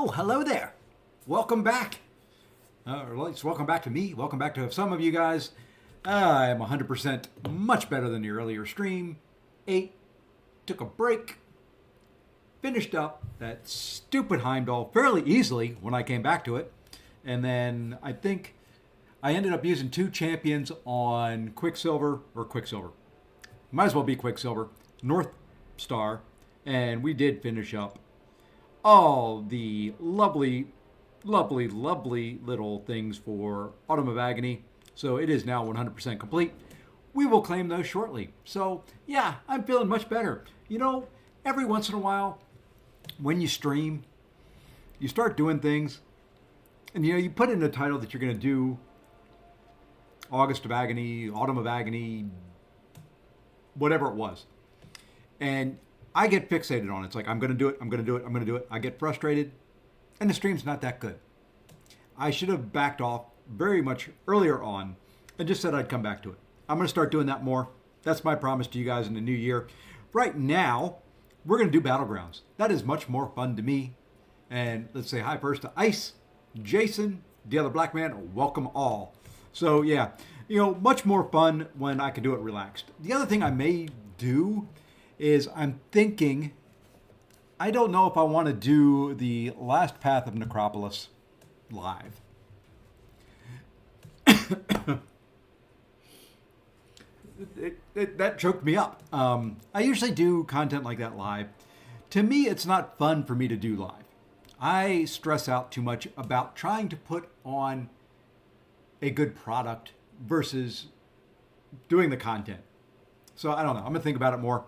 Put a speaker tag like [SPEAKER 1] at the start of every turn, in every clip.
[SPEAKER 1] Oh, hello there. Welcome back. Or at least welcome back to me. Welcome back to some of you guys. I am 100% much better than the earlier stream. Ate, took a break, finished up that stupid Heimdall fairly easily when I came back to it. And then I think I ended up using two champions on Quicksilver. Might as well be Quicksilver, North Star, and we did finish up all the lovely little things for Autumn of Agony. So it is now 100% complete. We will claim those shortly. So yeah, I'm feeling much better. You know, every once in a while, when you stream, you start doing things, and you put in a title that you're going to do August of Agony, Autumn of Agony, whatever it was. And I get fixated on it. It's like, I'm going to do it. I get frustrated, and the stream's not that good. I should have backed off very much earlier on and just said I'd come back to it. I'm going to start doing that more. That's my promise to you guys in the new year. Right now, we're going to do Battlegrounds. That is much more fun to me. And let's say hi first to Ice, Jason, the other black man, welcome all. So yeah, much more fun when I can do it relaxed. The other thing I may do is I'm thinking, I don't know if I want to do the last path of Necropolis live. That choked me up. I usually do content like that live. To me, it's not fun for me to do live. I stress out too much about trying to put on a good product versus doing the content. So I don't know. I'm going to think about it more.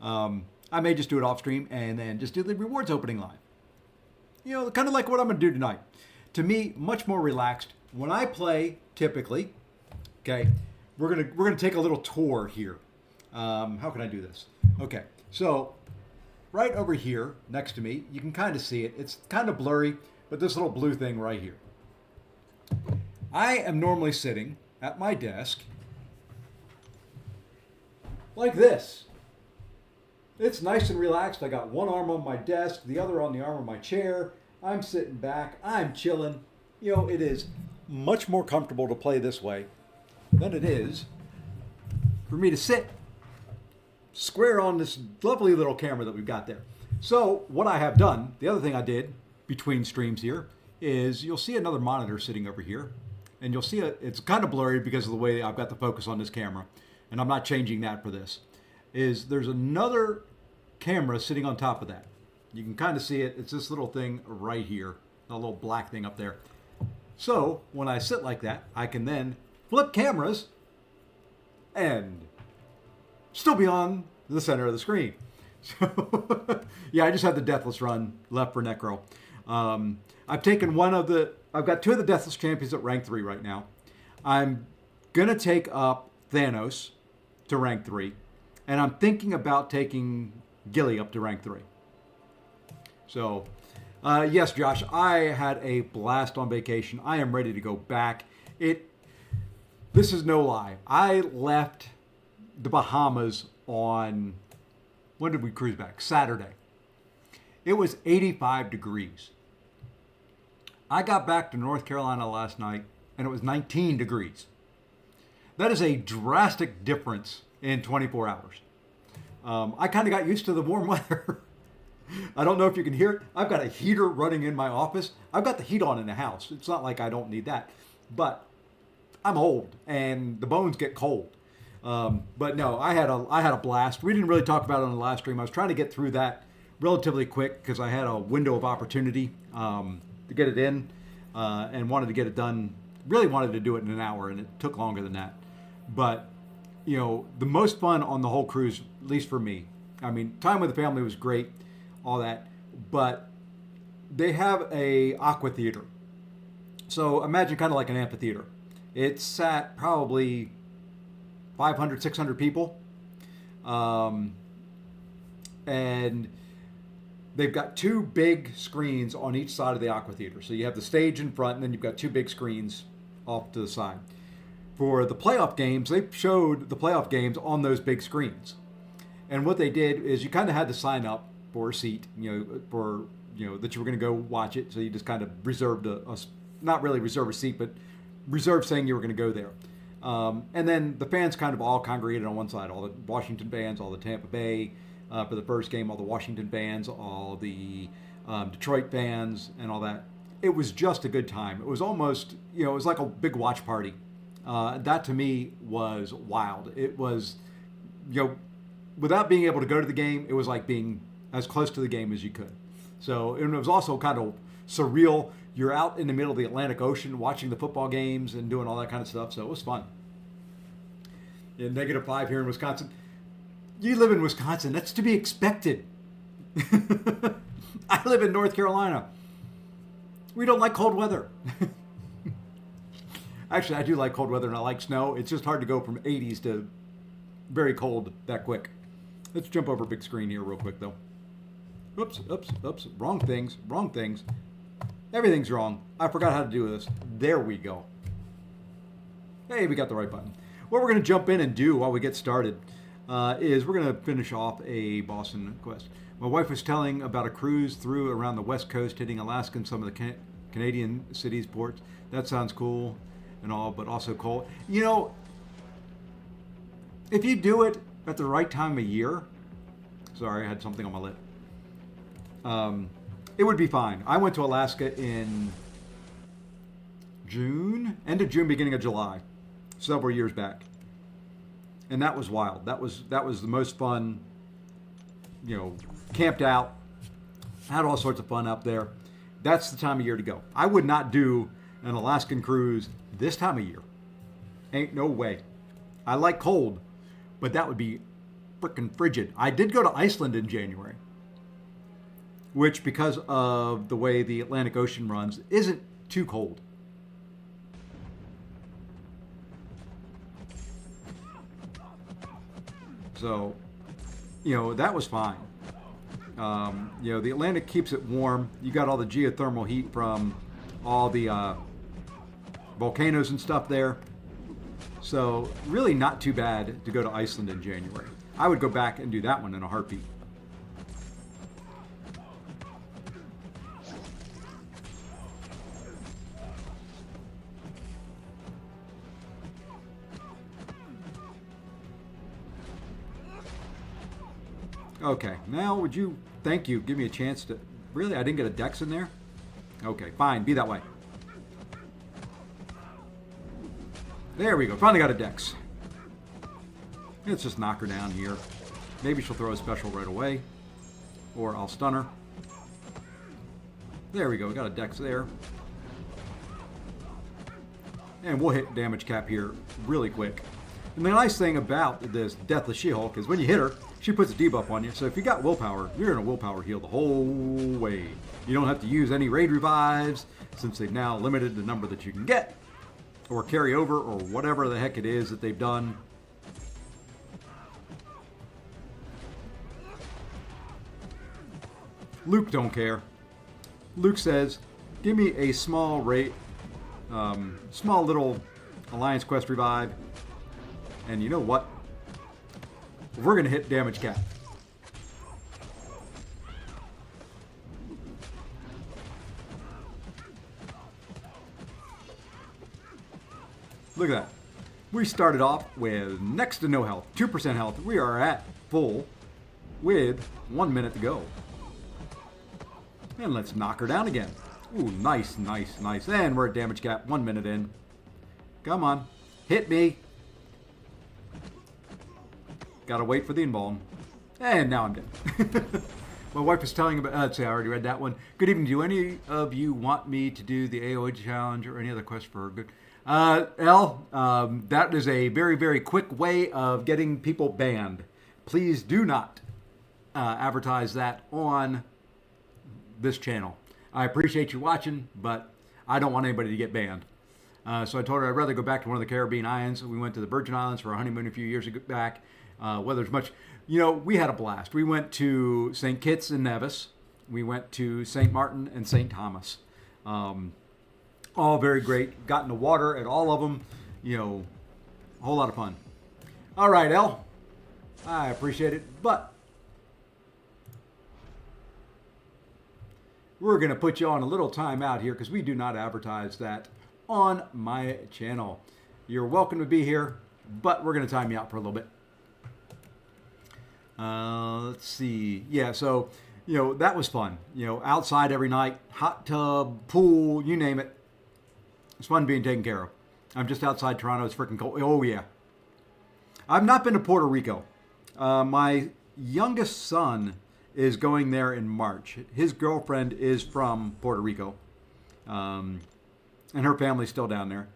[SPEAKER 1] I may just do it off stream and then just do the rewards opening live. Kind of like what I'm going to do tonight. To me, much more relaxed. When I play, typically, okay, we're gonna take a little tour here. How can I do this? Okay, so right over here next to me, you can kind of see it. It's kind of blurry, but this little blue thing right here. I am normally sitting at my desk like this. It's nice and relaxed. I got one arm on my desk, the other on the arm of my chair. I'm sitting back. I'm chilling. It is much more comfortable to play this way than it is for me to sit square on this lovely little camera that we've got there. So what I have done, the other thing I did between streams here, is you'll see another monitor sitting over here. And you'll see it's kind of blurry because of the way I've got the focus on this camera. And I'm not changing that for this. There's another camera sitting on top of that. You can kind of see it. It's this little thing right here, a little black thing up there. So when I sit like that, I can then flip cameras and still be on the center of the screen. So yeah, I just had the Deathless run left for Necro. I've got two of the Deathless champions at rank 3 right now. I'm going to take up Thanos to rank 3. And I'm thinking about taking Gilly up to rank 3. So, yes, Josh, I had a blast on vacation. I am ready to go back. This is no lie. I left the Bahamas on, when did we cruise back? Saturday. It was 85 degrees. I got back to North Carolina last night, and it was 19 degrees. That is a drastic difference in 24 hours. I kind of got used to the warm weather. I don't know if you can hear it. I've got a heater running in my office. I've got the heat on in the house. It's not like I don't need that. But I'm old, and the bones get cold. But no, I had a blast. We didn't really talk about it on the last stream. I was trying to get through that relatively quick because I had a window of opportunity to get it in and wanted to get it done. Really wanted to do it in an hour, and it took longer than that. But, the most fun on the whole cruise, at least for me, I mean, time with the family was great, all that, but they have a aqua theater. So imagine kind of like an amphitheater. It sat probably 500, 600 people. And they've got two big screens on each side of the aqua theater. So you have the stage in front, and then you've got two big screens off to the side. For the playoff games, they showed the playoff games on those big screens. And what they did is you kind of had to sign up for a seat, that you were going to go watch it. So you just kind of reserved not really reserve a seat, but reserved saying you were going to go there. And then the fans kind of all congregated on one side. All the Washington fans, all the Tampa Bay for the first game, all the Washington fans, all the Detroit fans, and all that. It was just a good time. It was almost, it was like a big watch party. That to me was wild. It was, without being able to go to the game, it was like being as close to the game as you could. So, and it was also kind of surreal. You're out in the middle of the Atlantic Ocean watching the football games and doing all that kind of stuff. So it was fun. Yeah, -5 here in Wisconsin. You live in Wisconsin. That's to be expected. I live in North Carolina. We don't like cold weather. Actually, I do like cold weather and I like snow. It's just hard to go from 80s to very cold that quick. Let's jump over big screen here real quick, though. Oops. Wrong things. Everything's wrong. I forgot how to do this. There we go. Hey, we got the right button. What we're going to jump in and do while we get started is we're going to finish off a Boston quest. My wife was telling about a cruise through around the West Coast, hitting Alaska and some of the Canadian cities, ports. That sounds cool and all, but also cold. If you do it at the right time of year, sorry, I had something on my lip. It would be fine. I went to Alaska in June, end of June, beginning of July, several years back, and that was wild. That was the most fun. Camped out, had all sorts of fun up there. That's the time of year to go. I would not do an Alaskan cruise this time of year. Ain't no way. I like cold, but that would be freaking frigid. I did go to Iceland in January, which, because of the way the Atlantic Ocean runs, isn't too cold. So, that was fine. The Atlantic keeps it warm. You got all the geothermal heat from all the volcanoes and stuff there. So, really not too bad to go to Iceland in January. I would go back and do that one in a heartbeat. Okay, now thank you, give me a chance to, really, I didn't get a dex in there? Okay, fine, be that way. There we go, finally got a dex. Let's just knock her down here. Maybe she'll throw a special right away, or I'll stun her. There we go, we got a dex there. And we'll hit damage cap here really quick. And the nice thing about this Deathless She-Hulk is when you hit her, she puts a debuff on you. So if you got willpower, you're going to willpower heal the whole way. You don't have to use any raid revives, since they've now limited the number that you can get, or carry over, or whatever the heck it is that they've done. Luke don't care. Luke says, give me a small little Alliance Quest revive. And you know what? We're going to hit damage cap. Look at that. We started off with next to no health, 2% health. We are at full with 1 minute to go. And let's knock her down again. Ooh, nice. And we're at damage cap, 1 minute in. Come on, hit me. Gotta wait for the embalm. And now I'm dead. My wife was telling about, let's see, I already read that one. Good evening. Do any of you want me to do the AOA challenge or any other quest for good? That is a very, very quick way of getting people banned. Please do not advertise that on this channel. I appreciate you watching, but I don't want anybody to get banned. So I told her I'd rather go back to one of the Caribbean islands. We went to the Virgin Islands for our honeymoon a few years back. Weather's much, we had a blast. We went to St. Kitts and Nevis. We went to St. Martin and St. Thomas. All very great. Got in the water at all of them. A whole lot of fun. All right, Elle. I appreciate it, but we're going to put you on a little time out here because we do not advertise that on my channel. You're welcome to be here, but we're going to time you out for a little bit. Let's see. Yeah, so, that was fun. Outside every night, hot tub, pool, you name it. It's fun being taken care of. I'm just outside Toronto. It's freaking cold. Oh, yeah. I've not been to Puerto Rico. My youngest son is going there in March. His girlfriend is from Puerto Rico. And her family's still down there.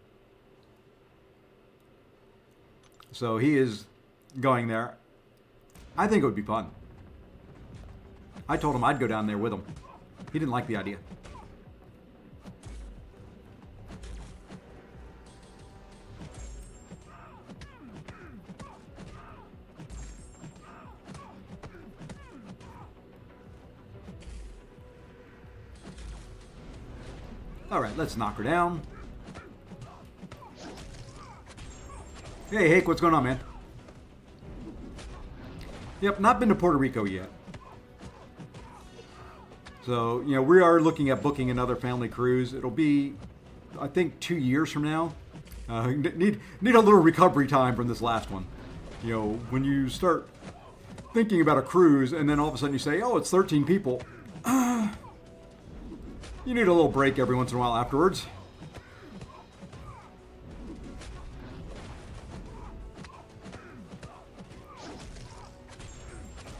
[SPEAKER 1] So he is going there. I think it would be fun. I told him I'd go down there with him. He didn't like the idea. All right, let's knock her down. Hey, Hake, what's going on, man? Yep, not been to Puerto Rico yet. So, we are looking at booking another family cruise. It'll be, I think, 2 years from now. Need a little recovery time from this last one. When you start thinking about a cruise and then all of a sudden you say, oh, it's 13 people. You need a little break every once in a while afterwards.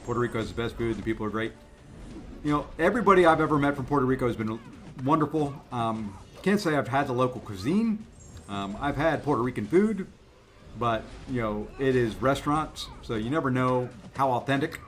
[SPEAKER 1] Puerto Rico has the best food. The people are great. Everybody I've ever met from Puerto Rico has been wonderful. Can't say I've had the local cuisine. I've had Puerto Rican food, but, it is restaurants, so you never know how authentic.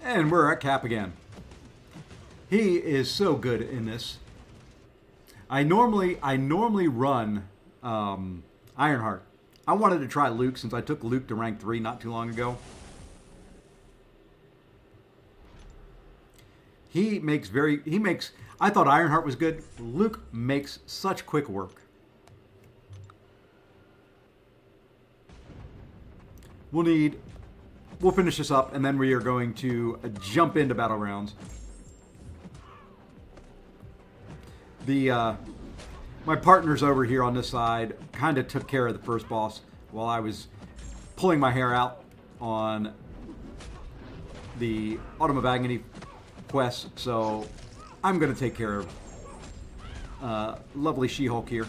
[SPEAKER 1] And we're at Cap again. He is so good in this. I normally run Ironheart. I wanted to try Luke since I took Luke to rank 3 not too long ago. I thought Ironheart was good. Luke makes such quick work. We'll finish this up, and then we are going to jump into Battlegrounds. My partners over here on this side kind of took care of the first boss while I was pulling my hair out on the Autumn of Agony quest, so I'm going to take care of lovely She-Hulk here.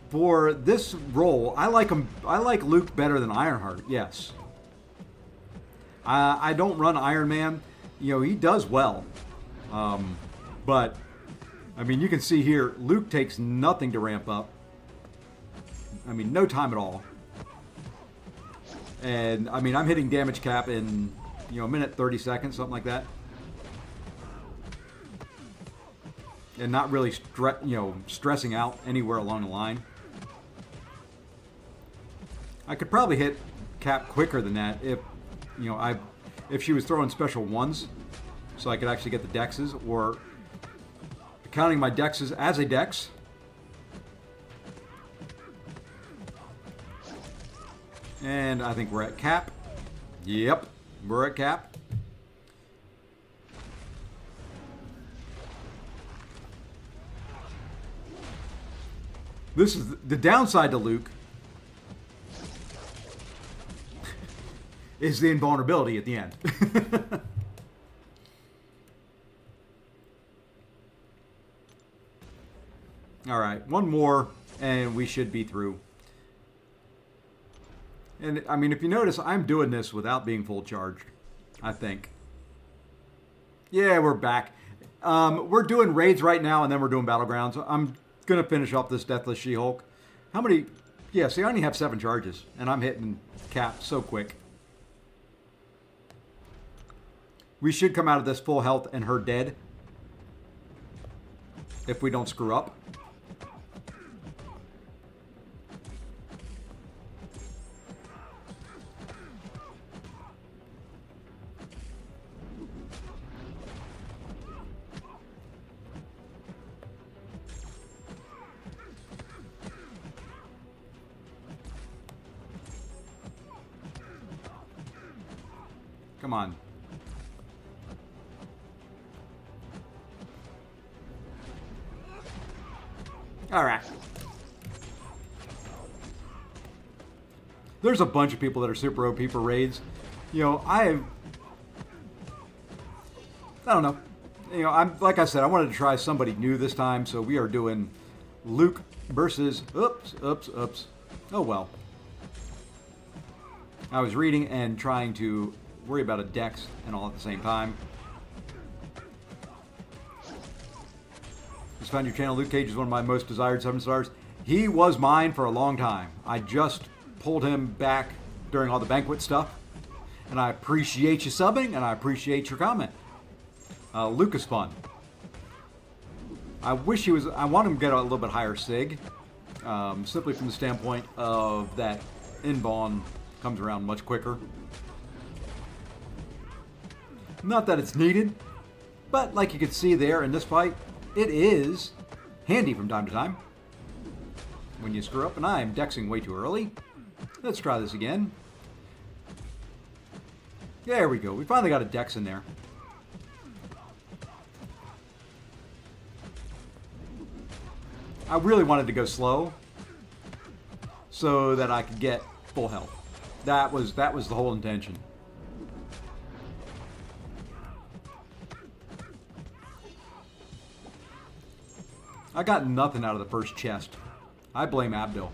[SPEAKER 1] For this role, I like Luke better than Ironheart, yes. I don't run Iron Man. He does well. But, you can see here, Luke takes nothing to ramp up. No time at all. And, I'm hitting damage cap in, a minute 30 seconds, something like that. And not really stressing out anywhere along the line. I could probably hit Cap quicker than that if she was throwing special ones, so I could actually get the dexes, or counting my dexes as a dex. And I think we're at Cap. Yep, we're at Cap. This is the downside to Luke is the invulnerability at the end. All right, one more and we should be through. And if you notice, I'm doing this without being full charged, I think. Yeah, we're back. We're doing raids right now, and then we're doing Battlegrounds. Gonna finish off this Deathless She-Hulk. How many? Yeah, see, I only have 7 charges, and I'm hitting cap so quick. We should come out of this full health and her dead. If we don't screw up. Come on. All right. There's a bunch of people that are super OP for raids. You know, I don't know. You know, I'm like I said, I wanted to try somebody new this time, so we are doing Luke versus oops. Oh well. I was reading and trying to worry about a dex and all at the same time. Just found your channel. Luke Cage is one of my most desired 7 stars. He was mine for a long time. I just pulled him back during all the banquet stuff. And I appreciate you subbing, and I appreciate your comment. Luke is fun. I wish he was... I want him to get a little bit higher sig. Simply from the standpoint of that invawn comes around much quicker. Not that it's needed, but like you can see there in this fight, it is handy from time to time when you screw up, and I am dexing way too early. Let's try this again. There we go. We finally got a dex in there. I really wanted to go slow so that I could get full health. That was the whole intention. I got nothing out of the first chest. I blame Abdul.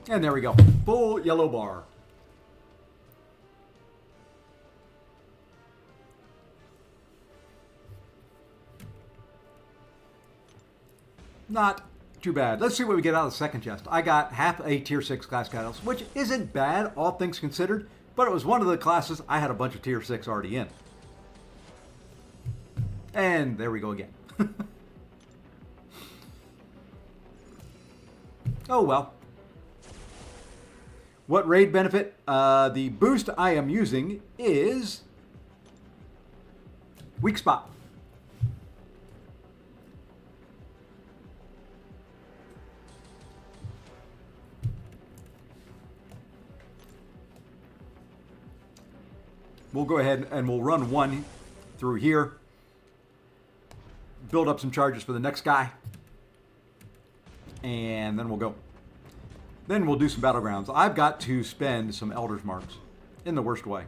[SPEAKER 1] And there we go. Full yellow bar. Not too bad. Let's see what we get out of the second chest. I got half a tier 6 class catalyst, which isn't bad, all things considered, but it was one of the classes I had a bunch of tier 6 already in. And there we go again. Oh well. What raid benefit? The boost I am using is weak spot. We'll go ahead and we'll run one through here. Build up some charges for the next guy. And then we'll go. Then we'll do some Battlegrounds. I've got to spend some Elder's Marks in the worst way.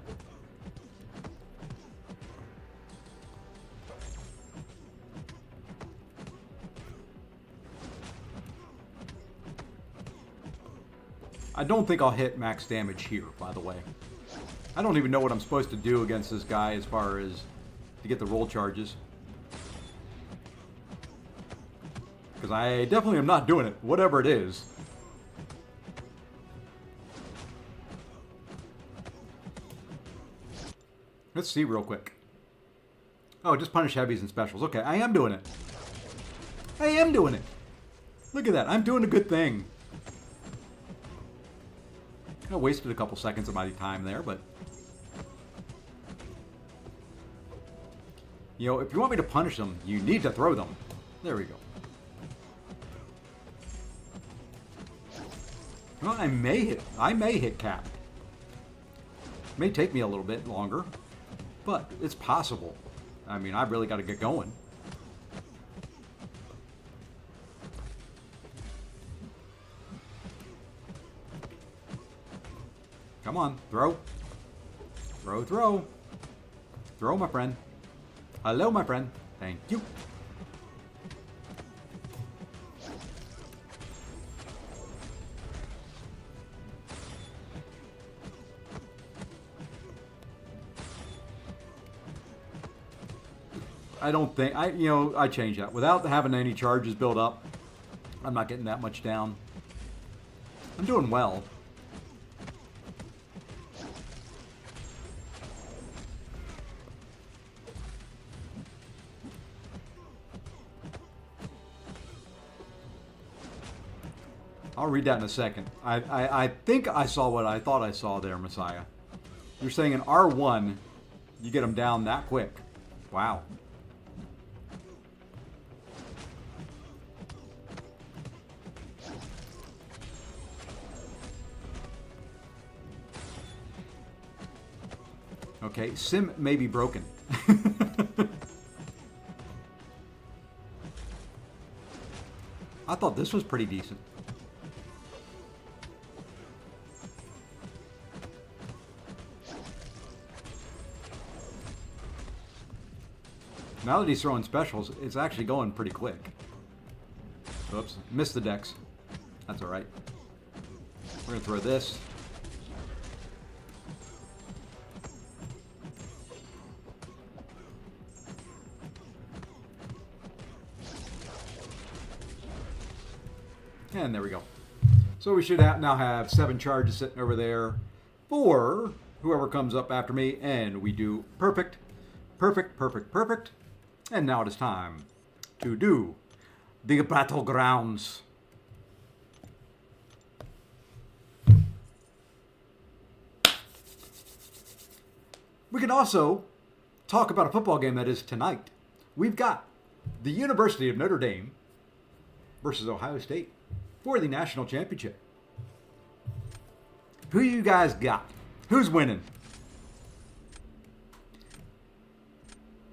[SPEAKER 1] I don't think I'll hit max damage here, by the way. I don't even know what I'm supposed to do against this guy as far as to get the roll charges. Because I definitely am not doing it, whatever it is. Let's see real quick. Oh, just punish heavies and specials. Okay, I am doing it. I am doing it. Look at that. I'm doing a good thing. I wasted a couple seconds of my time there, but... You know, if you want me to punish them, you need to throw them. There we go. Well, I may hit cap. It may take me a little bit longer, but it's possible. I mean, I've really got to get going. Come on, throw. Throw, throw. Throw, my friend. Hello, my friend. Thank you. I don't think I changed that without having any charges build up. I'm not getting that much down. I'm doing well. I'll read that in a second. I think I saw what I thought I saw there, Messiah. You're saying in R1, you get them down that quick. Wow. Okay, sim may be broken. I thought this was pretty decent. Now that he's throwing specials, it's actually going pretty quick. Oops, missed the decks. That's all right. We're gonna throw this. And there we go. So we should now have 7 charges sitting over there for whoever comes up after me, and we do perfect, perfect, perfect, perfect. And now it is time to do the Battlegrounds. We can also talk about a football game that is tonight. We've got the University of Notre Dame versus Ohio State for the national championship. Who you guys got? Who's winning?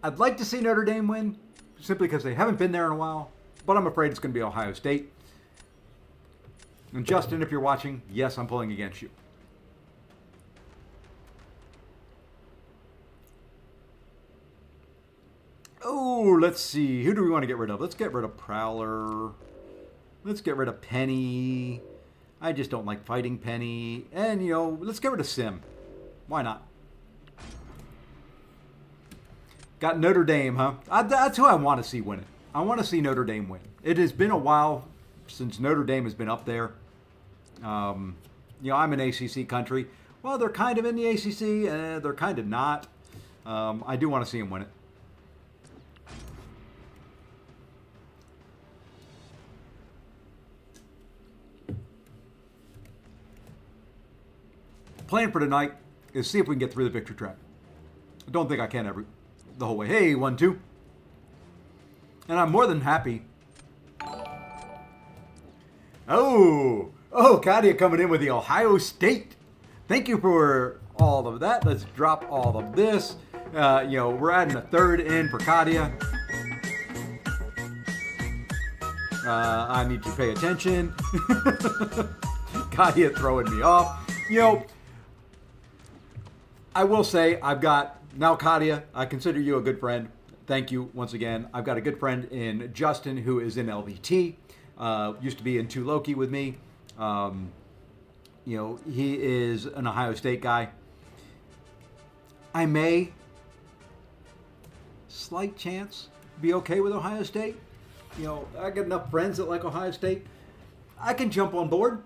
[SPEAKER 1] I'd like to see Notre Dame win, simply because they haven't been there in a while, but I'm afraid it's going to be Ohio State. And Justin, if you're watching, yes, I'm pulling against you. Oh, let's see. Who do we want to get rid of? Let's get rid of Prowler. Let's get rid of Penny. I just don't like fighting Penny. And, let's get rid of Sim. Why not? Got Notre Dame, huh? That's who I want to see win it. I want to see Notre Dame win. It has been a while since Notre Dame has been up there. I'm an ACC country. Well, they're kind of in the ACC. They're kind of not. I do want to see them win it. Plan for tonight is see if we can get through the victory trap. I don't think I can the whole way. Hey, 1-2. And I'm more than happy. Oh, Katia coming in with the Ohio State. Thank you for all of that. Let's drop all of this. We're adding a third in for Katia. I need to pay attention. Katia throwing me off. I will say I've got, now Katia, I consider you a good friend. Thank you once again. I've got a good friend in Justin who is in LVT. Used to be in 2 Loki with me. He is an Ohio State guy. I may, slight chance, be okay with Ohio State. I got enough friends that like Ohio State. I can jump on board.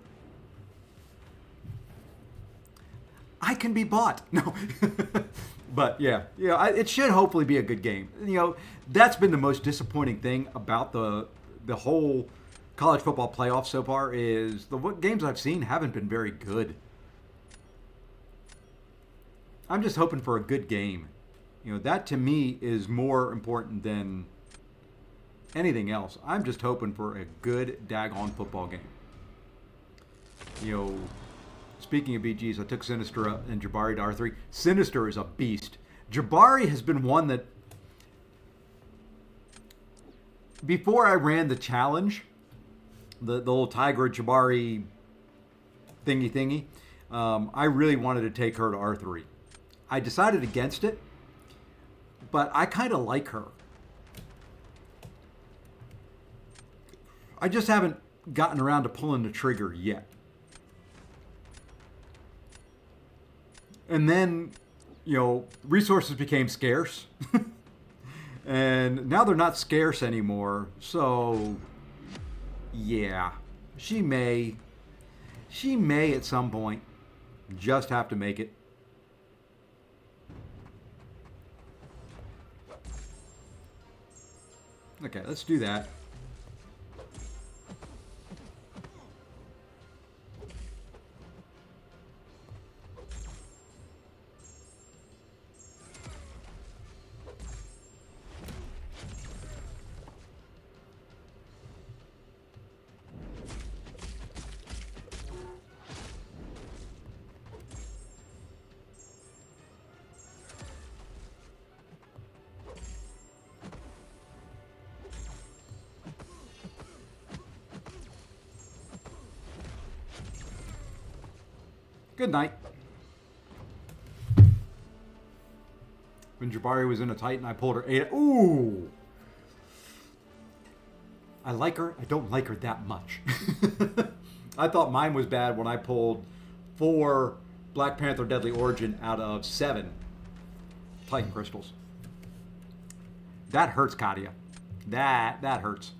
[SPEAKER 1] I can be bought. No. But yeah, it should hopefully be a good game. That's been the most disappointing thing about the whole college football playoff so far is the games I've seen haven't been very good. I'm just hoping for a good game. That to me is more important than anything else. I'm just hoping for a good daggone football game. Speaking of BGs, I took Sinister and Jabari to R3. Sinister is a beast. Jabari has been one that, before I ran the challenge, the little Tiger Jabari thingy, I really wanted to take her to R3. I decided against it, but I kind of like her. I just haven't gotten around to pulling the trigger yet. And then, resources became scarce. And now they're not scarce anymore. So, yeah. She may at some point just have to make it. Okay, let's do that. Good night. When Jabari was in a Titan, I pulled her 8. Ooh! I like her. I don't like her that much. I thought mine was bad when I pulled 4 Black Panther Deadly Origin out of 7 Titan crystals. That hurts, Katia. That hurts.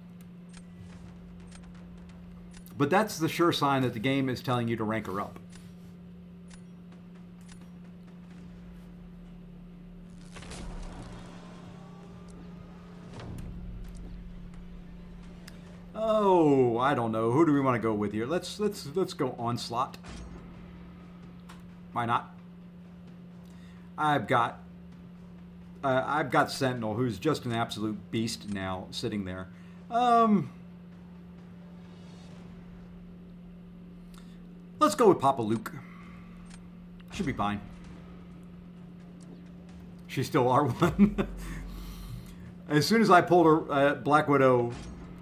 [SPEAKER 1] But that's the sure sign that the game is telling you to rank her up. Oh, I don't know. Who do we want to go with here? Let's go Onslaught. Why not? I've got Sentinel, who's just an absolute beast now, sitting there. Let's go with Papa Luke. Should be fine. She's still R1. As soon as I pulled her Black Widow,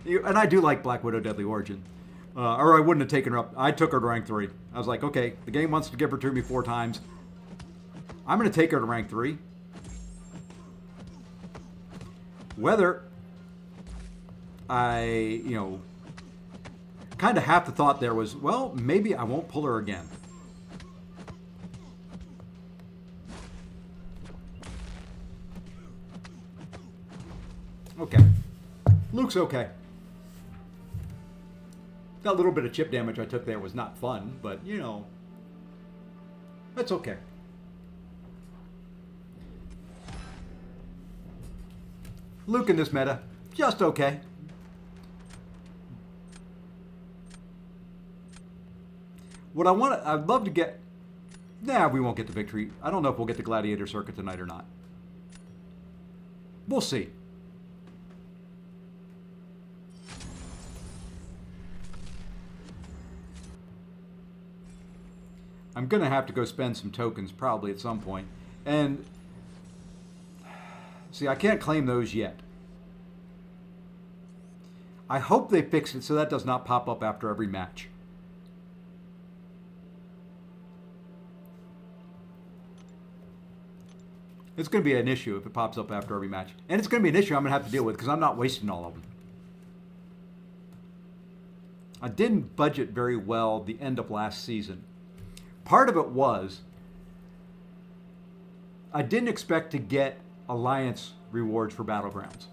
[SPEAKER 1] and I do like Black Widow Deadly Origin, or I wouldn't have taken her up. I took her to rank 3. I was like, okay, the game wants to give her to me 4 times. I'm going to take her to rank 3. Whether I, kind of half the thought there was, well, maybe I won't pull her again. Okay. Luke's okay. That little bit of chip damage I took there was not fun, but, that's okay. Luke in this meta, just okay. What I'd love to get... Nah, we won't get the victory. I don't know if we'll get the Gladiator Circuit tonight or not. We'll see. I'm going to have to go spend some tokens probably at some point. And, see, I can't claim those yet. I hope they fix it so that does not pop up after every match. It's going to be an issue if it pops up after every match. And it's going to be an issue I'm going to have to deal with because I'm not wasting all of them. I didn't budget very well the end of last season. Part of it was I didn't expect to get Alliance rewards for Battlegrounds.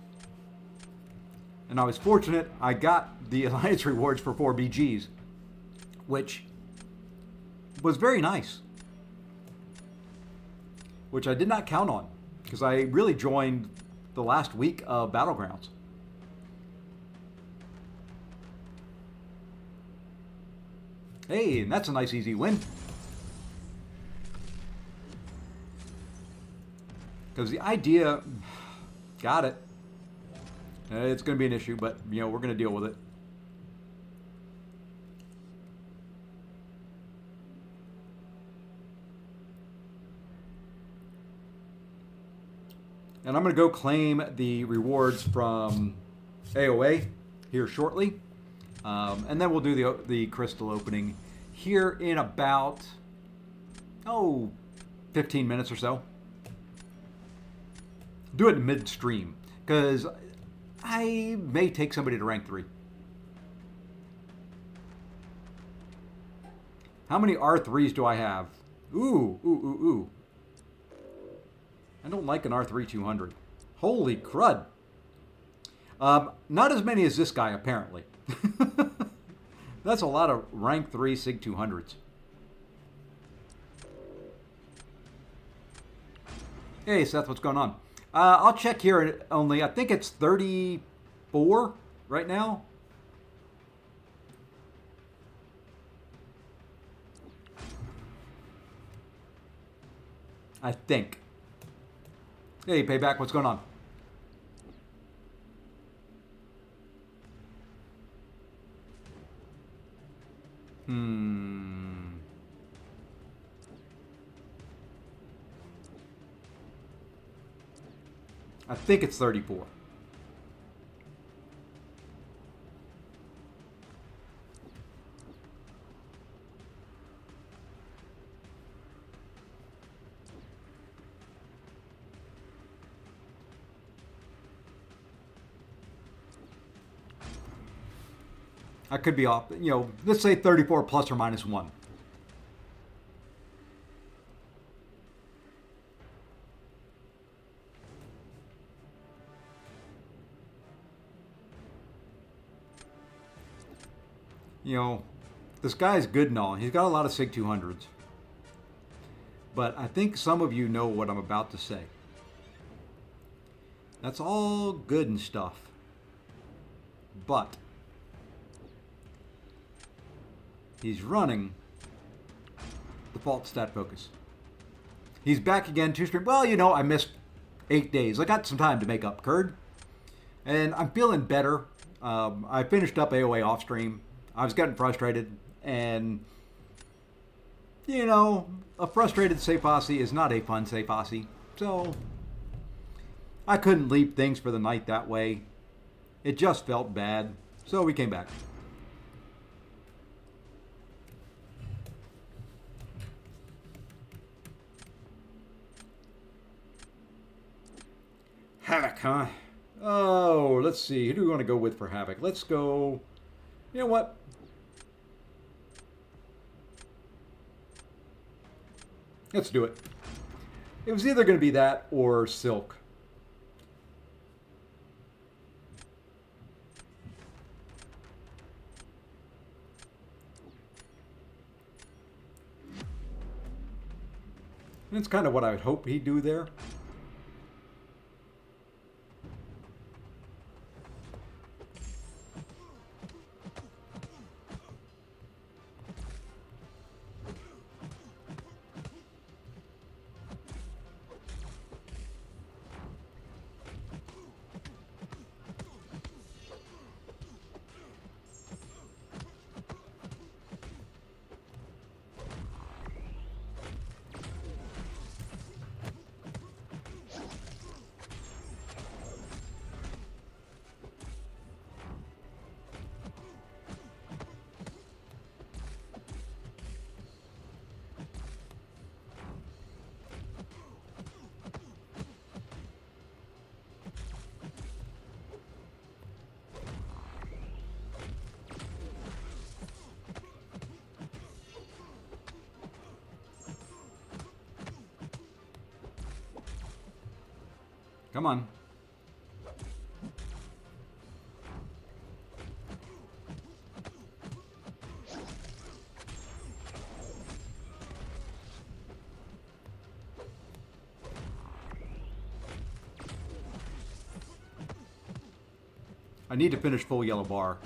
[SPEAKER 1] And I was fortunate I got the Alliance rewards for 4 BGs, which was very nice. Which I did not count on because I really joined the last week of Battlegrounds. Hey, and that's a nice easy win. Because the idea, got it. It's going to be an issue, but, we're going to deal with it. And I'm going to go claim the rewards from AOA here shortly. And then we'll do the crystal opening here in about, 15 minutes or so. Do it midstream, because I may take somebody to rank 3. How many R3s do I have? Ooh. I don't like an R3 200. Holy crud. Not as many as this guy, apparently. That's a lot of rank 3 SIG 200s. Hey, Seth, what's going on? I'll check here only. I think it's 34 right now. I think. Hey, Payback, what's going on? I think it's 34. I could be off. You know, let's say 34 plus or minus 1. You know, this guy's good and all. He's got a lot of SIG 200s. But I think some of you know what I'm about to say. That's all good and stuff. But he's running default stat focus. He's back again 2 stream. Well, you know, I missed 8 days. I got some time to make up, Curd. And I'm feeling better. I finished up AOA off stream. I was getting frustrated, and you know, a frustrated Safe Aussie is not a fun Safe Aussie. So I couldn't leave things for the night that way. It just felt bad. So we came back. Havoc, huh? Oh, let's see. Who do we want to go with for Havoc? Let's go. You know what? Let's do it. It was either going to be that or Silk. That's kind of what I would hope he'd do there. Come on. I need to finish full yellow bar.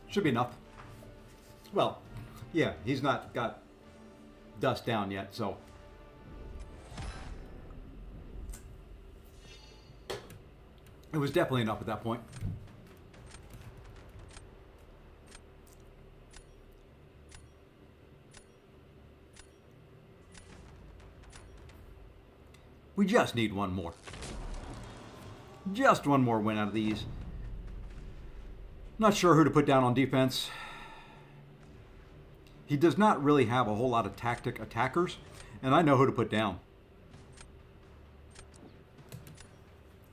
[SPEAKER 1] Should be enough. Well, yeah, he's not got dust down yet, so. It was definitely enough at that point. We just need one more. Just one more win out of these. Not sure who to put down on defense. He does not really have a whole lot of tactic attackers, and I know who to put down.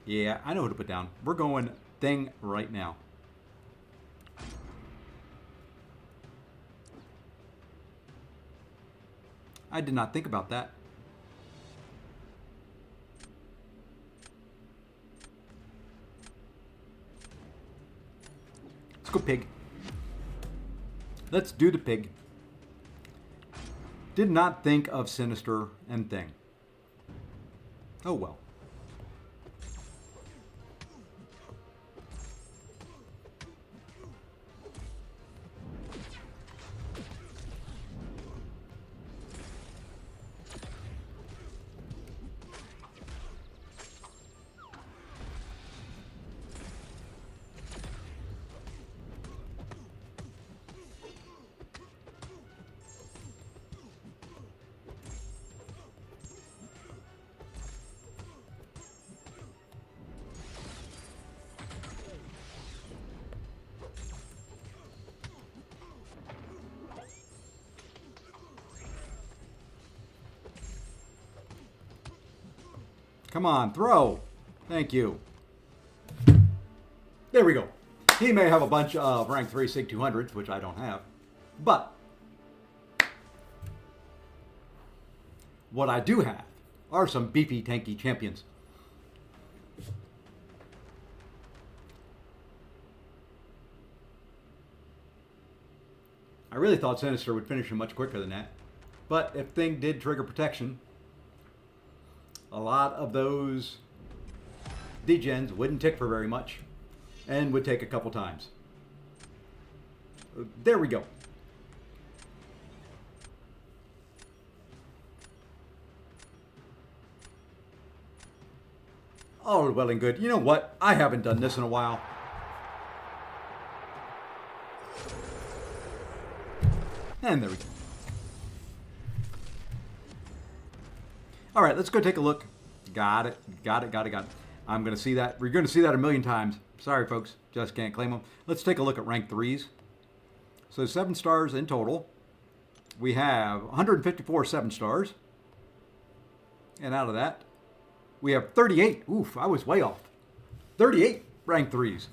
[SPEAKER 1] Yeah, I know who to put down. We're going Thing right now. I did not think about that. go pig. Let's do the pig. Did not think of Sinister and Thing. Oh well. Come on, throw. Thank you. There we go. He may have a bunch of rank 3 SIG 200s, which I don't have. But what I do have are some beefy, tanky champions. I really thought Sinister would finish him much quicker than that. But if Thing did trigger protection, a lot of those degens wouldn't tick for very much and would take a couple times. There we go. Oh, well and good. You know what? I haven't done this in a while. And there we go. All right, let's go take a look. Got it. I'm going to see that. We're going to see that a million times. Sorry, folks. Just can't claim them. Let's take a look at rank 3s. So 7 stars in total. We have 154 7 stars. And out of that, we have 38. Oof, I was way off. 38 rank 3s.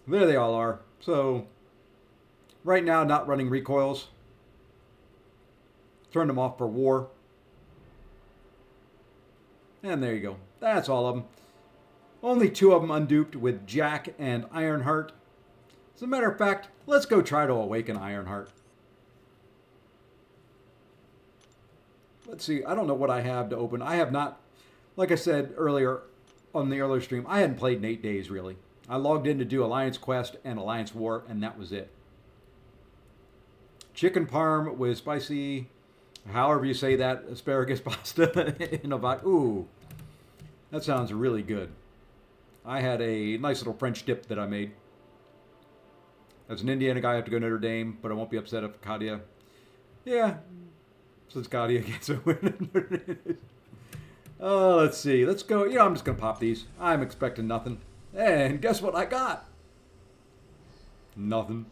[SPEAKER 1] There they all are. So right now, not running recoils. Turn them off for war. And there you go. That's all of them. Only 2 of them unduped with Jack and Ironheart. As a matter of fact, let's go try to awaken Ironheart. Let's see. I don't know what I have to open. I have not, like I said earlier on the earlier stream, I hadn't played in 8 days really. I logged in to do Alliance Quest and Alliance War, and that was it. Chicken parm with spicy, however you say that, asparagus pasta in a vodka. Ooh, that sounds really good. I had a nice little French dip that I made. As an Indiana guy, I have to go Notre Dame, but I won't be upset if Kadia. Yeah, since Kadia gets a win. Oh, let's see. Let's go. You know, I'm just going to pop these. I'm expecting nothing. And guess what I got? Nothing.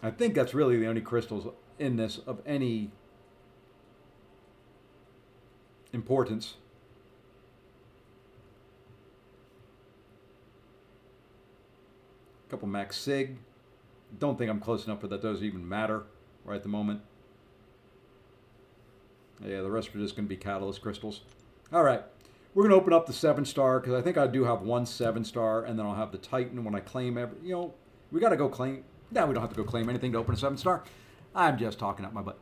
[SPEAKER 1] I think that's really the only crystals in this of any importance. A couple max sig. Don't think I'm close enough for that those even matter right at the moment. Yeah, the rest are just going to be catalyst crystals. All right. We're going to open up the 7-star because I think I do have one 7-star, and then I'll have the Titan when I claim every. You know, we got to go claim. No, we don't have to go claim anything to open a 7-star. I'm just talking out my butt.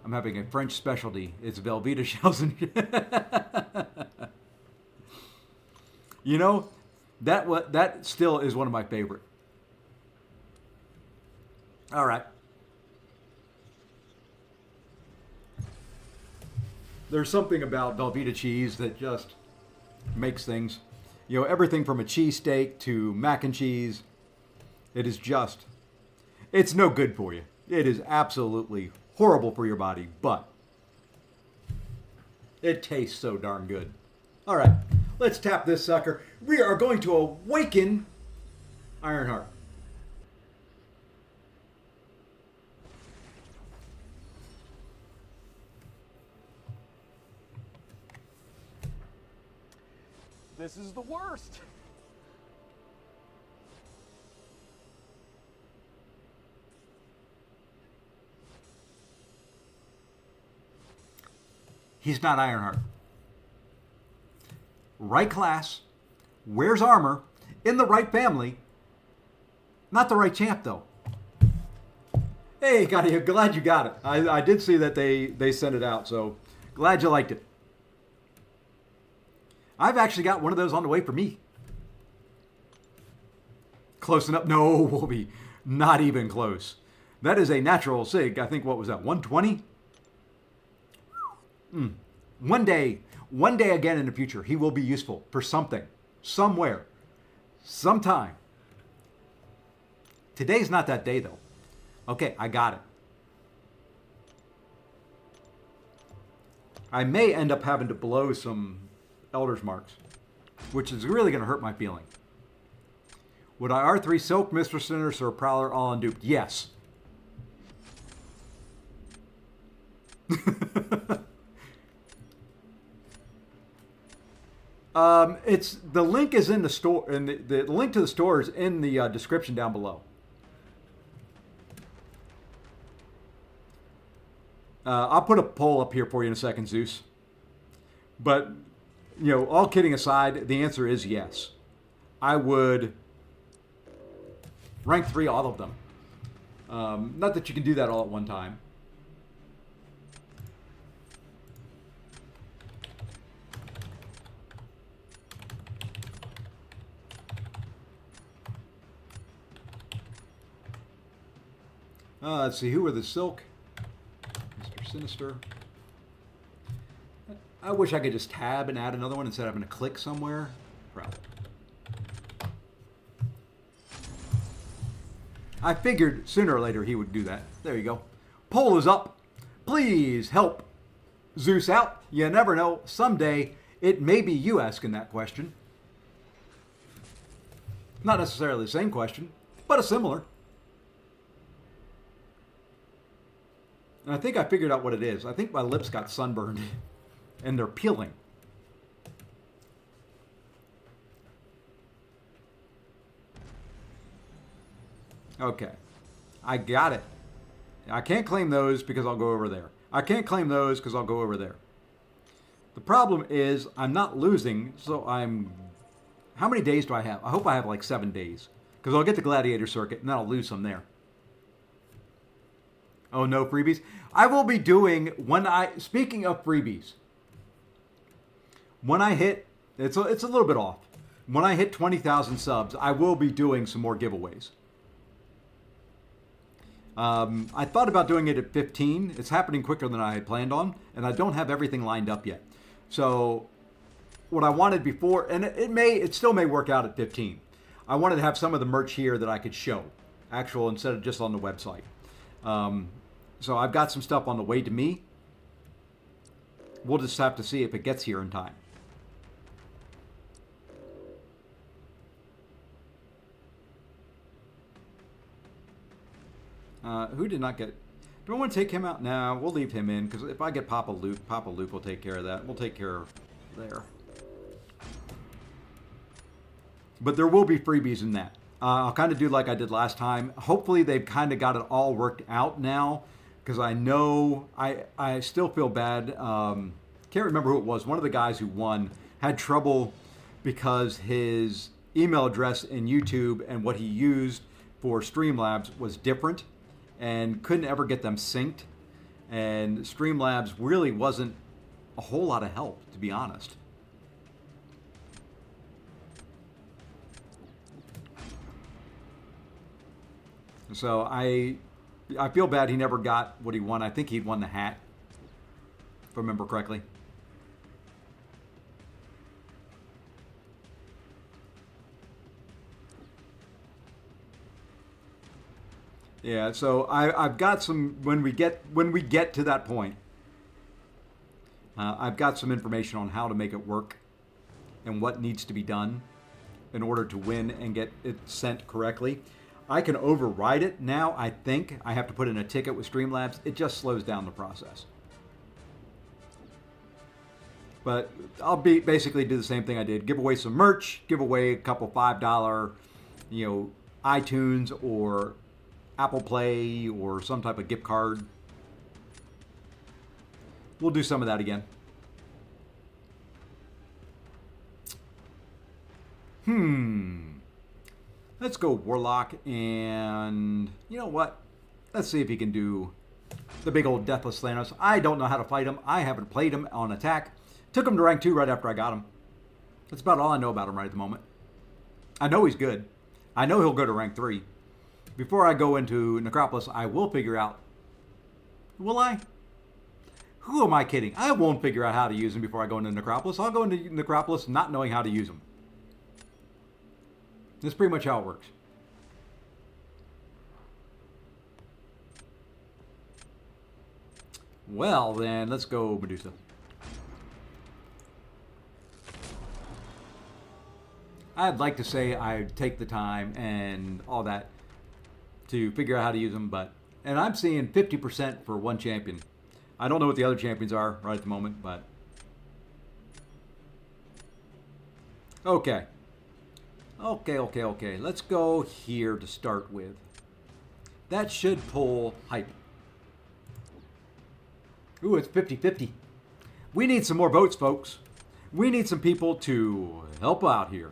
[SPEAKER 1] I'm having a French specialty. It's Velveeta shells and you know, that still is one of my favorite. All right. There's something about Velveeta cheese that just makes things, you know, everything from a cheesesteak to mac and cheese. It is just, it's no good for you. It is absolutely horrible for your body, but it tastes so darn good. All right, let's tap this sucker. We are going to awaken Ironheart.
[SPEAKER 2] This is the worst.
[SPEAKER 1] He's not Ironheart. Right class, wears armor, in the right family. Not the right champ, though. Hey, glad you got it. I did see that they sent it out, so glad you liked it. I've actually got one of those on the way for me. Close enough? No, Wolby, not even close. That is a natural sig. I think, what was that, 120? One day again in the future, he will be useful for something, somewhere, sometime. Today's not that day, though. Okay, I got it. I may end up having to blow some Elder's Marks, which is really going to hurt my feeling. Would I R3 Silk, Mistress Sinners, or Prowler all unduped? Yes. It's the link is in the store, and the link to the store is in the description down below. I'll put a poll up here for you in a second, Zeus. But, all kidding aside, the answer is yes. I would rank 3 all of them. Not that you can do that all at one time. Let's see, who are the Silk? Mr. Sinister. I wish I could just tab and add another one instead of having to click somewhere. Probably. I figured sooner or later he would do that. There you go. Poll is up. Please help Zeus out. You never know. Someday it may be you asking that question. Not necessarily the same question, but a similar. And I think I figured out what it is. I think my lips got sunburned and they're peeling. Okay. I got it. I can't claim those because I'll go over there. I can't claim those because I'll go over there. The problem is I'm not losing, so how many days do I have? I hope I have like 7 days because I'll get the Gladiator Circuit and then I'll lose some there. Oh, no freebies? I will be doing, speaking of freebies, when I hit, it's a little bit off. When I hit 20,000 subs, I will be doing some more giveaways. I thought about doing it at 15. It's happening quicker than I had planned on, and I don't have everything lined up yet. So what I wanted before, and it still may work out at 15. I wanted to have some of the merch here that I could show, actual, instead of just on the website. So I've got some stuff on the way to me. We'll just have to see if it gets here in time. Who did not get... Do I want to take him out? Nah, we'll leave him in, because if I get Papa Luke will take care of that. We'll take care of there. But there will be freebies in that. I'll kind of do like I did last time. Hopefully they've kind of got it all worked out now, because I know I still feel bad. Can't remember who it was. One of the guys who won had trouble because his email address in YouTube and what he used for Streamlabs was different and couldn't ever get them synced. And Streamlabs really wasn't a whole lot of help, to be honest. So I feel bad he never got what he won. I think he'd won the hat, if I remember correctly. Yeah, so I've got some, when we get to that point, I've got some information on how to make it work and what needs to be done in order to win and get it sent correctly. I can override it now. I think I have to put in a ticket with Streamlabs. It just slows down the process. But I'll basically do the same thing I did. Give away some merch, give away a couple $5, iTunes or Apple Play or some type of gift card. We'll do some of that again. Let's go Warlock, and you know what? Let's see if he can do the big old Deathless Thanos. I don't know how to fight him. I haven't played him on attack. Took him to rank 2 right after I got him. That's about all I know about him right at the moment. I know he's good. I know he'll go to rank 3. Before I go into Necropolis, I will figure out... Will I? Who am I kidding? I won't figure out how to use him before I go into Necropolis. I'll go into Necropolis not knowing how to use him. That's pretty much how it works. Well, then, let's go Medusa. I'd like to say I'd take the time and all that to figure out how to use them, and I'm seeing 50% for one champion. I don't know what the other champions are right at the moment, but... Okay. Okay. Let's go here to start with. That should pull hype. Ooh, it's 50-50. We need some more votes, folks. We need some people to help out here.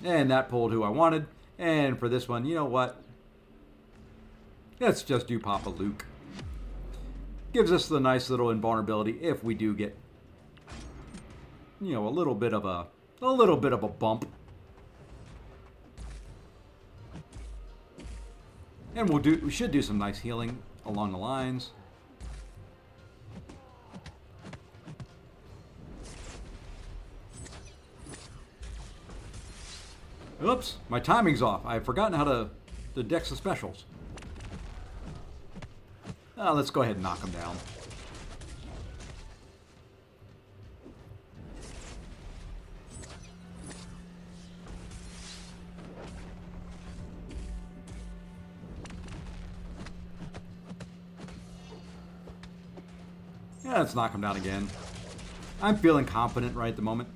[SPEAKER 1] And that pulled who I wanted. And for this one, you know what? Let's just do Papa Luke. Gives us the nice little invulnerability if we do get, you know, a little bit of a bump. And we should do some nice healing along the lines. Oops, my timing's off. I've forgotten how to dex the specials. Let's go ahead and knock them down. Yeah, let's knock him down again. I'm feeling confident right at the moment.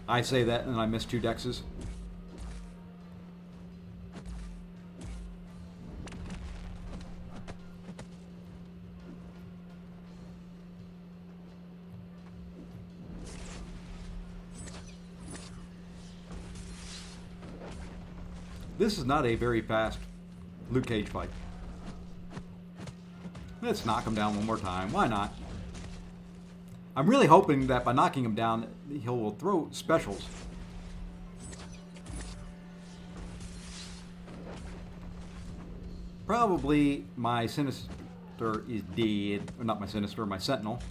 [SPEAKER 1] I say that and I miss 2 dexes. This is not a very fast Luke Cage fight. Let's knock him down one more time. Why not? I'm really hoping that by knocking him down, he will throw specials. Probably my Sinister is dead. Or not my Sinister, my Sentinel.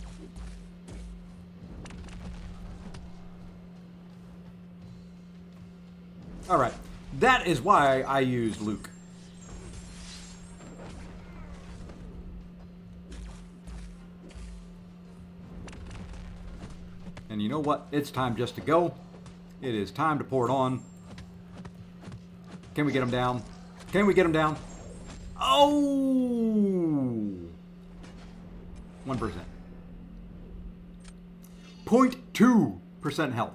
[SPEAKER 1] Alright. That is why I use Luke. And you know what? It's time just to go. It is time to pour it on. Can we get him down? Can we get him down? Oh! 1%. 0.2% health.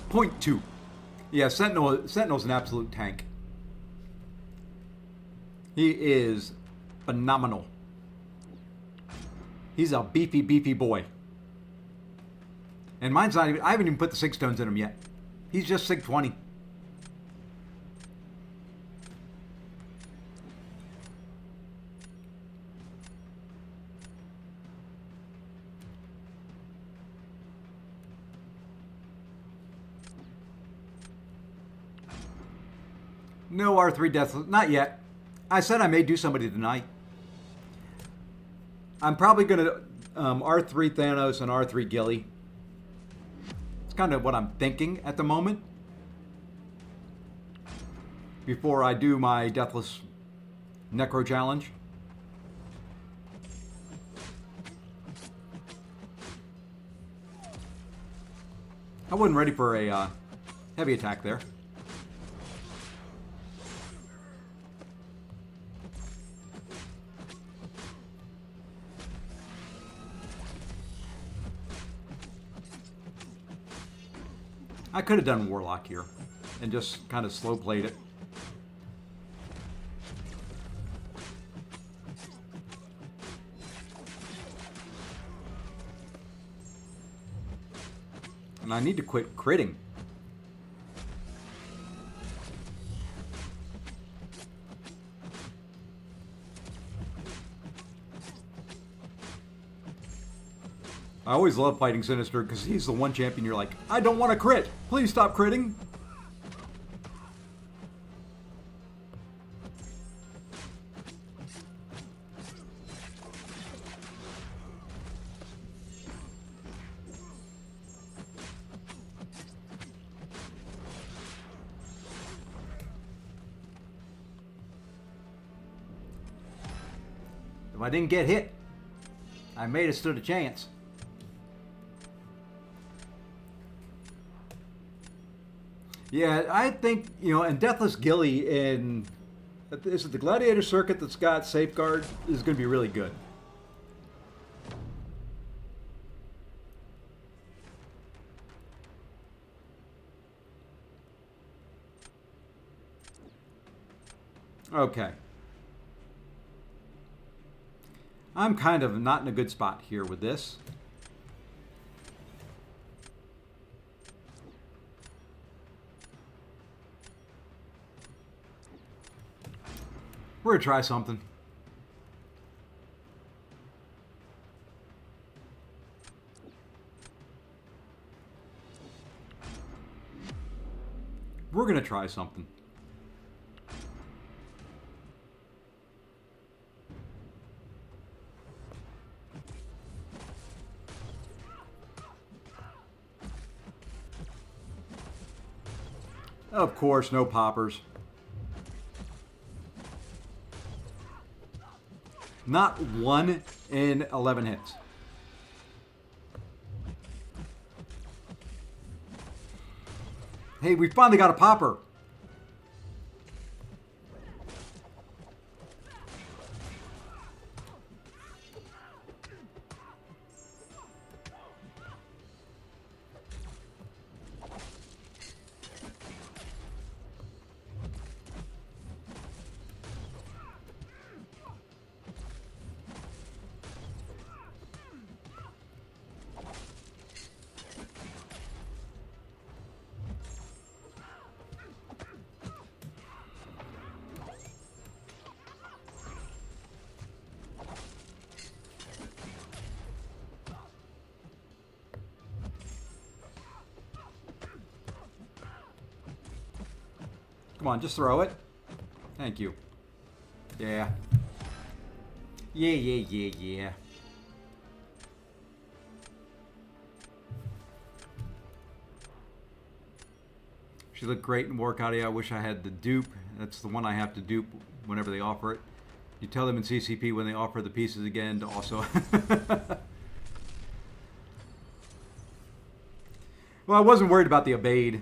[SPEAKER 1] .2. Yeah, Sentinel's an absolute tank. He is phenomenal. He's a beefy boy. And mine's not even, I haven't even put the 6 stones in him yet. He's just Sig 20. No R3 deaths, not yet. I said I may do somebody tonight. I'm probably going to R3 Thanos and R3 Gilly. It's kind of what I'm thinking at the moment. Before I do my Deathless Necro Challenge. I wasn't ready for a heavy attack there. I could have done Warlock here and just kind of slow played it. And I need to quit critting. I always love fighting Sinister because he's the one champion you're like, I don't want to crit. Please stop critting. If I didn't get hit, I may have stood a chance. Yeah, I think, you know, and Deathless Gilly in is it the Gladiator Circuit that's got Safeguard is going to be really good. Okay. I'm kind of not in a good spot here with this. We're going to try something. We're going to try something. Of course, no poppers. Not 1 in 11 hits. Hey, we finally got a popper. Come on, just throw it. Thank you. Yeah. Yeah. She looked great in workout. Yeah, I wish I had the dupe. That's the one I have to dupe whenever they offer it. You tell them in CCP when they offer the pieces again to also... Well, I wasn't worried about the evade.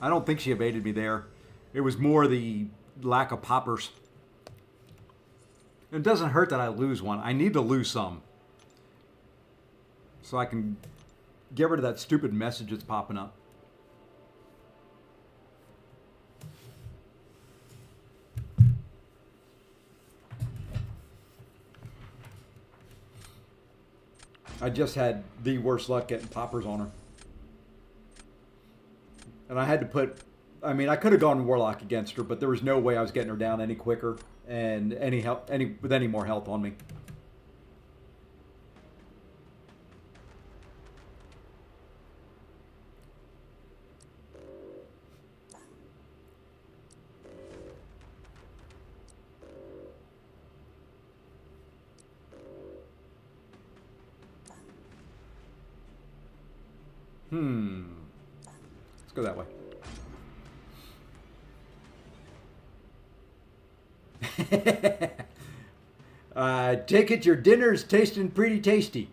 [SPEAKER 1] I don't think she evaded me there. It was more the lack of poppers. It doesn't hurt that I lose one. I need to lose some. So I can get rid of that stupid message that's popping up. I just had the worst luck getting poppers on her. And I had to put... I mean, I could have gone Warlock against her, but there was no way I was getting her down any quicker and with any more health on me. Let's go that way. Take it your dinner's tasting pretty tasty.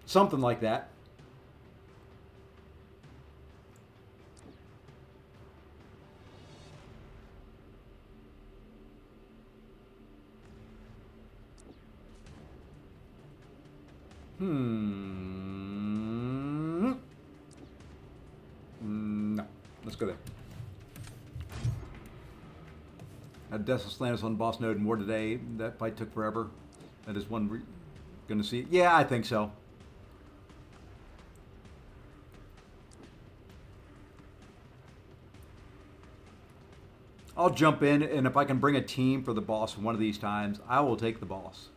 [SPEAKER 1] Something like that. No. Let's go there. Had Death's Lantis on boss node and more today. That fight took forever. That is one we're going to see. Yeah, I think so. I'll jump in, and if I can bring a team for the boss one of these times, I will take the boss.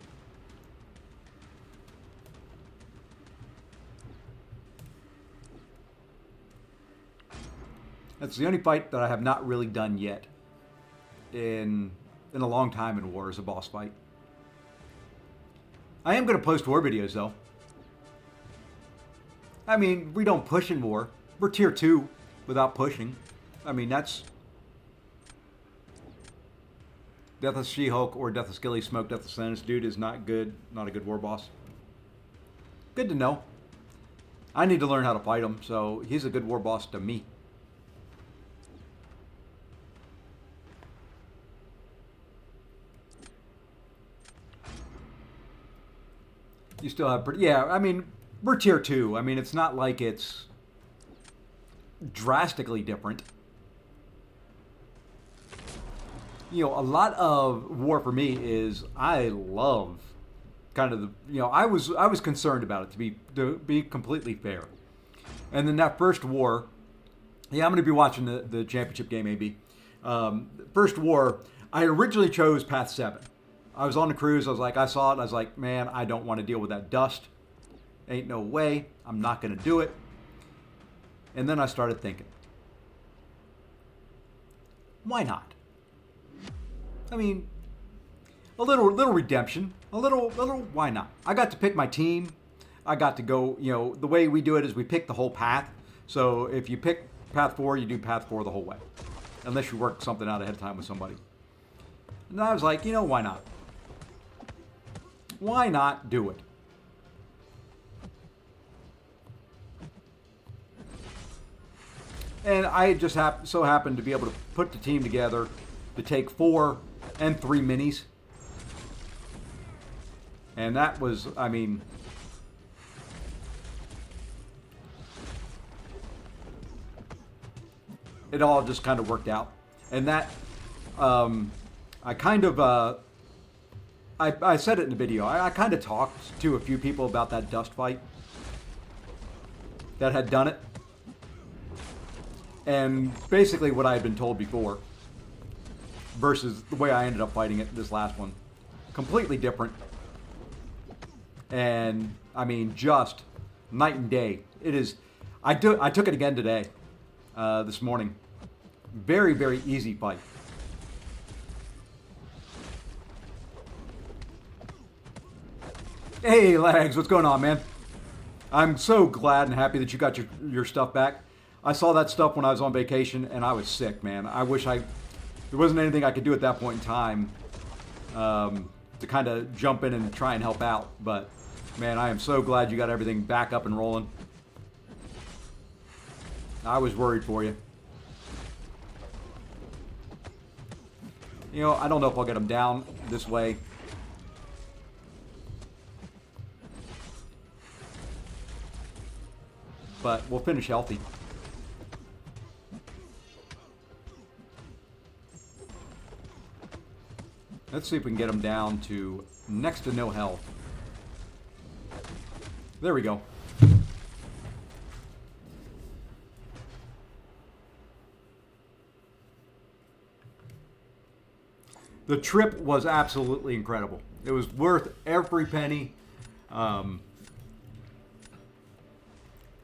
[SPEAKER 1] That's the only fight that I have not really done yet in a long time in War, is a boss fight. I am going to post War videos, though. I mean, we don't push in War. We're tier 2 without pushing. I mean, that's... Death of She-Hulk or Death of Skilly Smoke, Death of Lantis. Dude is not good. Not a good war boss. Good to know. I need to learn how to fight him, so he's a good war boss to me. You still have... Yeah, I mean, we're tier 2. I mean, it's not like it's drastically different. You know, a lot of War for me is I love kind of the, you know, I was concerned about it, to be completely fair. And then that first War, yeah, I'm going to be watching the championship game, maybe. First War, I originally chose Path 7. I was on the cruise. I was like, I saw it. And I was like, man, I don't want to deal with that dust. Ain't no way. I'm not going to do it. And then I started thinking, why not? I mean, a little redemption, a little, why not? I got to pick my team. I got to go, you know, the way we do it is we pick the whole path. So if you pick path 4, you do path 4 the whole way. Unless you work something out ahead of time with somebody. And I was like, you know, why not? Why not do it? And I just so happened to be able to put the team together to take 4 and 3 minis. And that was, I mean, it all just kind of worked out. And that, I kind of, I said it in the video, I kind of talked to a few people about that dust fight that had done it. And basically what I had been told before versus the way I ended up fighting it, this last one. Completely different. And, I mean, just night and day. It is, I took it again today, this morning. Very, very easy fight. Hey, Lags, what's going on, man? I'm so glad and happy that you got your stuff back. I saw that stuff when I was on vacation, and I was sick, man. I wish there wasn't anything I could do at that point in time to kind of jump in and try and help out. But, man, I am so glad you got everything back up and rolling. I was worried for you. You know, I don't know if I'll get them down this way. But we'll finish healthy. Let's see if we can get them down to next to no health. There we go. The trip was absolutely incredible. It was worth every penny.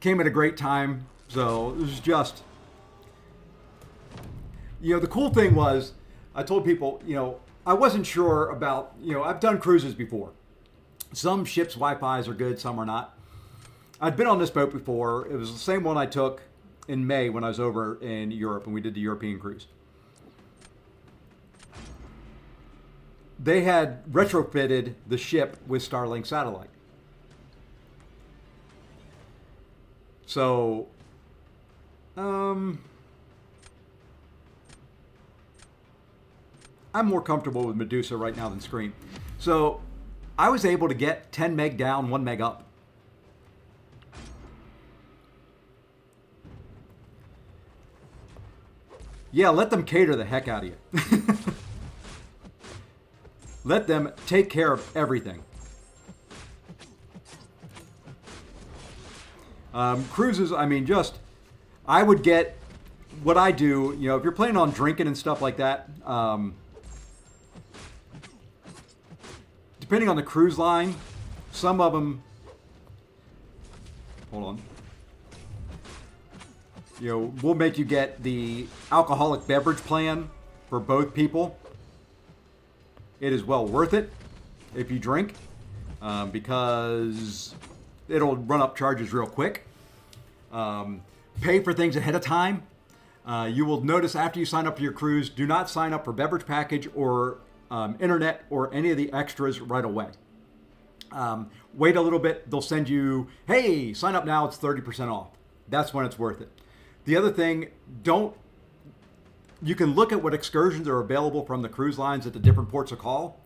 [SPEAKER 1] Came at a great time. So it was just, you know, the cool thing was, I told people, you know, I wasn't sure about, you know, I've done cruises before. Some ships' Wi-Fi's are good, some are not. I'd been on this boat before. It was the same one I took in May when I was over in Europe and we did the European cruise. They had retrofitted the ship with Starlink satellite. So, I'm more comfortable with Medusa right now than Scream. So, I was able to get 10 meg down, 1 meg up. Yeah, let them cater the heck out of you. Let them take care of everything. Cruises, I mean, I would get what I do, if you're planning on drinking and stuff like that, depending on the cruise line, some of them, hold on, we'll make you get the alcoholic beverage plan for both people. It is well worth it if you drink, because it'll run up charges real quick. Pay for things ahead of time. You will notice after you sign up for your cruise, do not sign up for beverage package or internet or any of the extras right away. Wait a little bit. They'll send you, hey, sign up now. It's 30% off. That's when it's worth it. The other thing, you can look at what excursions are available from the cruise lines at the different ports of call,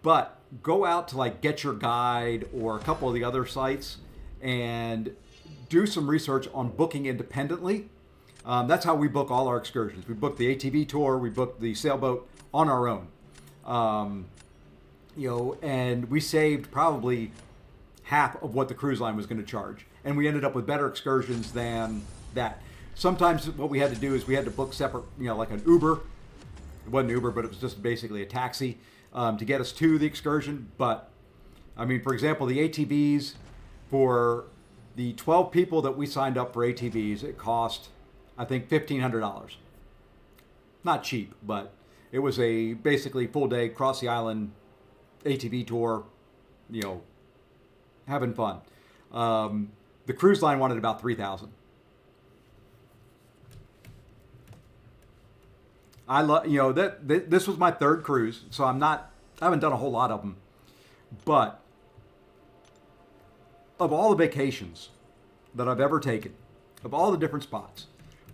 [SPEAKER 1] but go out to like Get Your Guide or a couple of the other sites and do some research on booking independently. That's how we book all our excursions. We book the ATV tour, we book the sailboat on our own. And we saved probably half of what the cruise line was going to charge. And we ended up with better excursions than that. Sometimes what we had to do is we had to book separate, like an Uber. It wasn't Uber, but it was just basically a taxi to get us to the excursion. But, I mean, for example, the ATVs, for the 12 people that we signed up for ATVs, it cost, I think, $1,500. Not cheap, but it was a basically full day cross the island ATV tour, having fun. The cruise line wanted about $3,000. I love, this was my third cruise, so I haven't done a whole lot of them, but of all the vacations that I've ever taken, of all the different spots,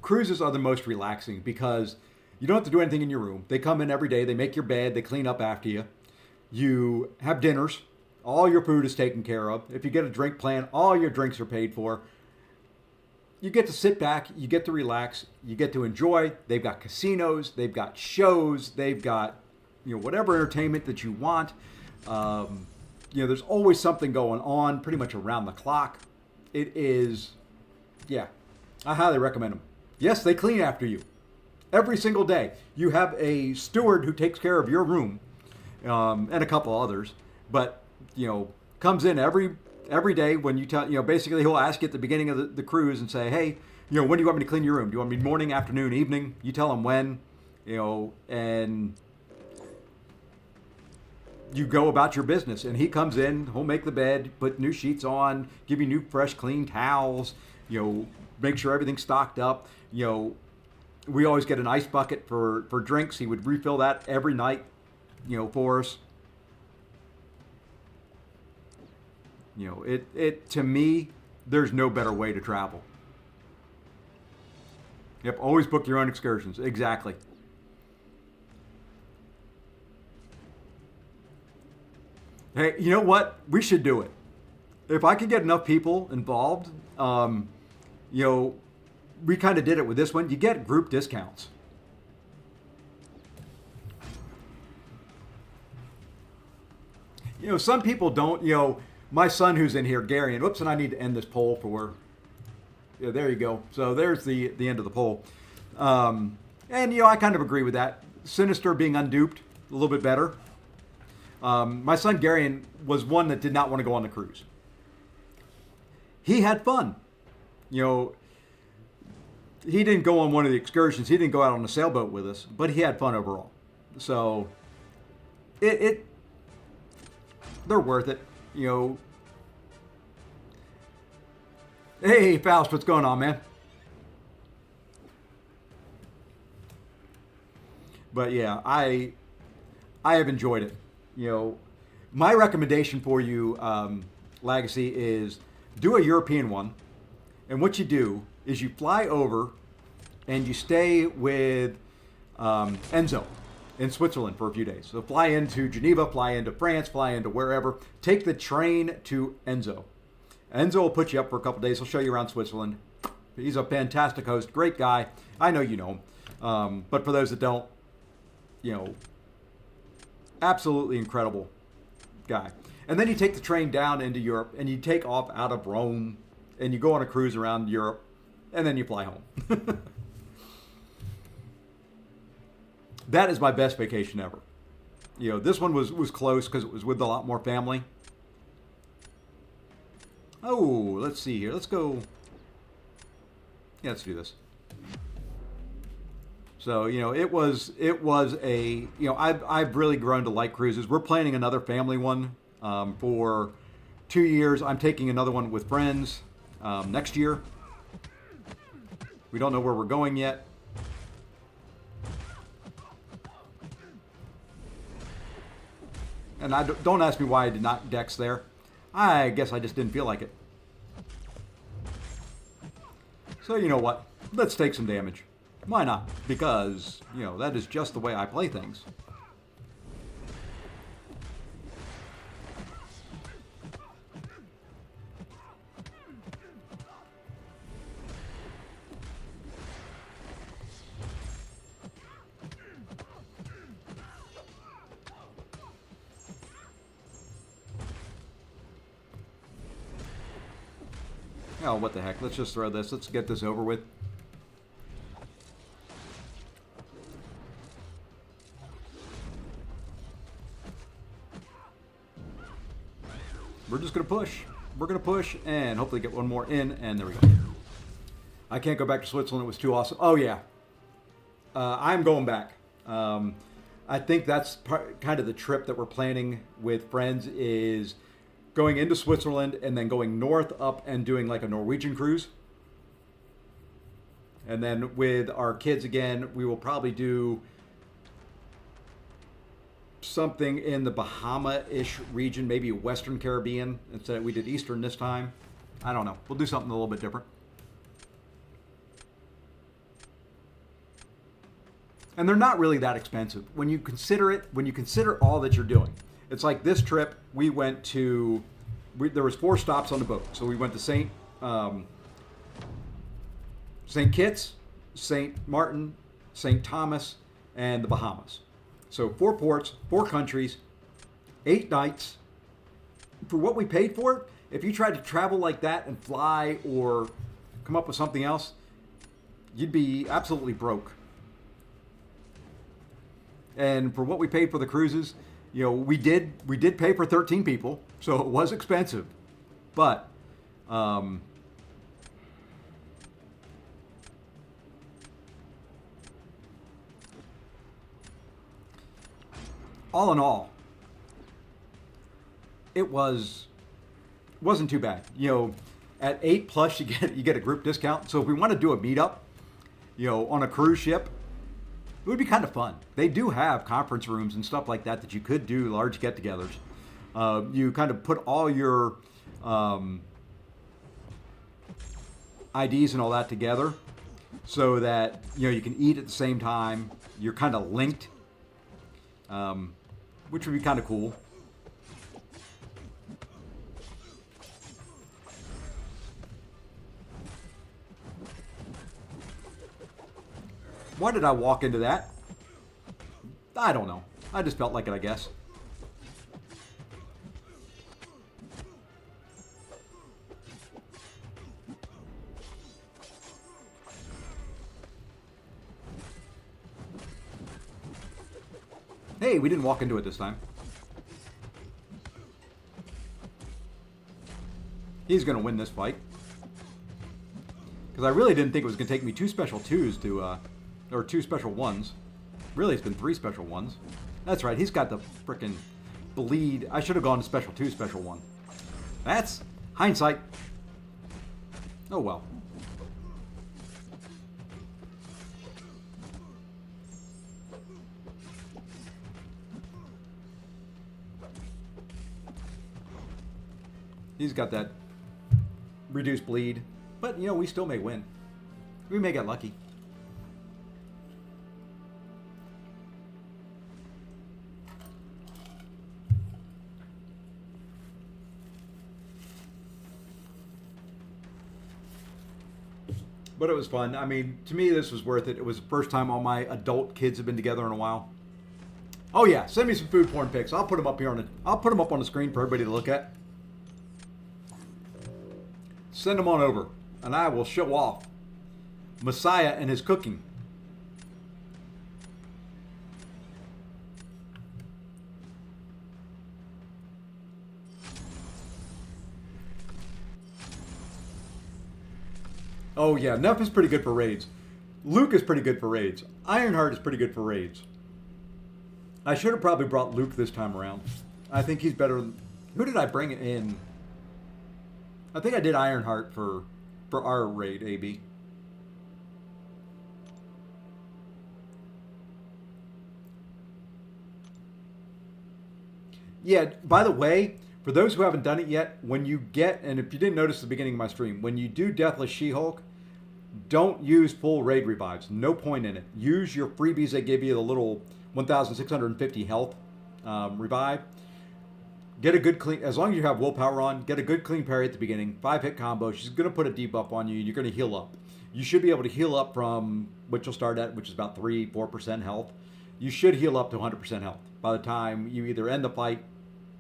[SPEAKER 1] cruises are the most relaxing because you don't have to do anything in your room. They come in every day, they make your bed, they clean up after you. You have dinners, all your food is taken care of. If you get a drink plan, all your drinks are paid for. You get to sit back, you get to relax, you get to enjoy. They've got casinos, they've got shows, they've got, whatever entertainment that you want. There's always something going on pretty much around the clock. It is, I highly recommend them. Yes, they clean after you every single day. You have a steward who takes care of your room, and a couple others, but, comes in every day when you tell, basically he'll ask you at the beginning of the cruise and say, hey, when do you want me to clean your room? Do you want me morning, afternoon, evening? You tell him when, and you go about your business. And he comes in, he'll make the bed, put new sheets on, give you new, fresh, clean towels, make sure everything's stocked up. We always get an ice bucket for drinks. He would refill that every night, for us. It to me, there's no better way to travel. Yep, always book your own excursions. Exactly. Hey, you know what? We should do it. If I could get enough people involved, we kind of did it with this one. You get group discounts. Some people don't, my son who's in here, Gary, and whoops, and I need to end this poll for, there you go. So there's the end of the poll. And, I kind of agree with that. Sinister being unduped, a little bit better. My son, Gary, was one that did not want to go on the cruise. He had fun. He didn't go on one of the excursions. He didn't go out on a sailboat with us, but he had fun overall. So they're worth it. Hey, Faust, what's going on, man? But yeah, I have enjoyed it. My recommendation for you, Legacy, is do a European one. And what you do is you fly over and you stay with Enzo in Switzerland for a few days. So fly into Geneva, fly into France, fly into wherever. Take the train to Enzo. Enzo will put you up for a couple days. He'll show you around Switzerland. He's a fantastic host, great guy. I know you know him. But for those that don't, absolutely incredible guy. And then you take the train down into Europe and you take off out of Rome and you go on a cruise around Europe and then you fly home. That is my best vacation ever. This one was close because it was with a lot more family. Oh, let's see here. Let's go. Yeah, let's do this. So, it was a, I've really grown to like cruises. We're planning another family one for 2 years. I'm taking another one with friends next year. We don't know where we're going yet. And don't ask me why I did not Dex there. I guess I just didn't feel like it. So you know what? Let's take some damage. Why not? Because, that is just the way I play things. Oh, what the heck. Let's just throw this. Let's get this over with. We're just going to push. We're going to push and hopefully get one more in. And there we go. I can't go back to Switzerland. It was too awesome. Oh, yeah. I'm going back. I think that's kind of the trip that we're planning with friends is going into Switzerland and then going north up and doing like a Norwegian cruise. And then with our kids again, we will probably do something in the Bahama-ish region, maybe Western Caribbean. Instead, we did Eastern this time. I don't know. We'll do something a little bit different. And they're not really that expensive when you consider it. When you consider all that you're doing, it's like this trip. We went to. There was 4 stops on the boat, so we went to St. Kitts, St. Martin, St. Thomas, and the Bahamas. So 4 ports, 4 countries, 8 nights. For what we paid for it, if you tried to travel like that and fly or come up with something else, you'd be absolutely broke. And for what we paid for the cruises, we did pay for 13 people, so it was expensive. But all in all, it wasn't too bad. At 8 plus, you get a group discount. So if we want to do a meetup, on a cruise ship, it would be kind of fun. They do have conference rooms and stuff like that you could do large get-togethers. You kind of put all your IDs and all that together so that you can eat at the same time. You're kind of linked, which would be kind of cool. Why did I walk into that? I don't know. I just felt like it, I guess. Hey, we didn't walk into it this time. He's going to win this fight. Because I really didn't think it was going to take me 2 special 2s to... or 2 special 1s. Really, it's been 3 special 1s. That's right, he's got the frickin' bleed. I should have gone to special 2, special 1. That's hindsight. Oh well. He's got that reduced bleed. But, we still may win. We may get lucky. But it was fun. I mean, to me, this was worth it. It was the first time all my adult kids have been together in a while. Oh yeah, send me some food porn pics. I'll put them up here I'll put them up on the screen for everybody to look at. Send them on over, and I will show off Messiah and his cooking. Oh yeah, Neff is pretty good for raids. Luke is pretty good for raids. Ironheart is pretty good for raids. I should have probably brought Luke this time around. I think he's better than... Who did I bring in? I think I did Ironheart for our raid, AB. Yeah, by the way, for those who haven't done it yet, when you get, and if you didn't notice at the beginning of my stream, when you do Deathless She-Hulk, don't use full raid revives. No point in it. Use your freebies that give you the little 1,650 health revive. Get a good clean, as long as you have willpower on, get a good clean parry at the beginning. 5-hit combo. She's going to put a debuff on you. You're going to heal up. You should be able to heal up from what you'll start at, which is about 3-4% health. You should heal up to 100% health by the time you either end the fight,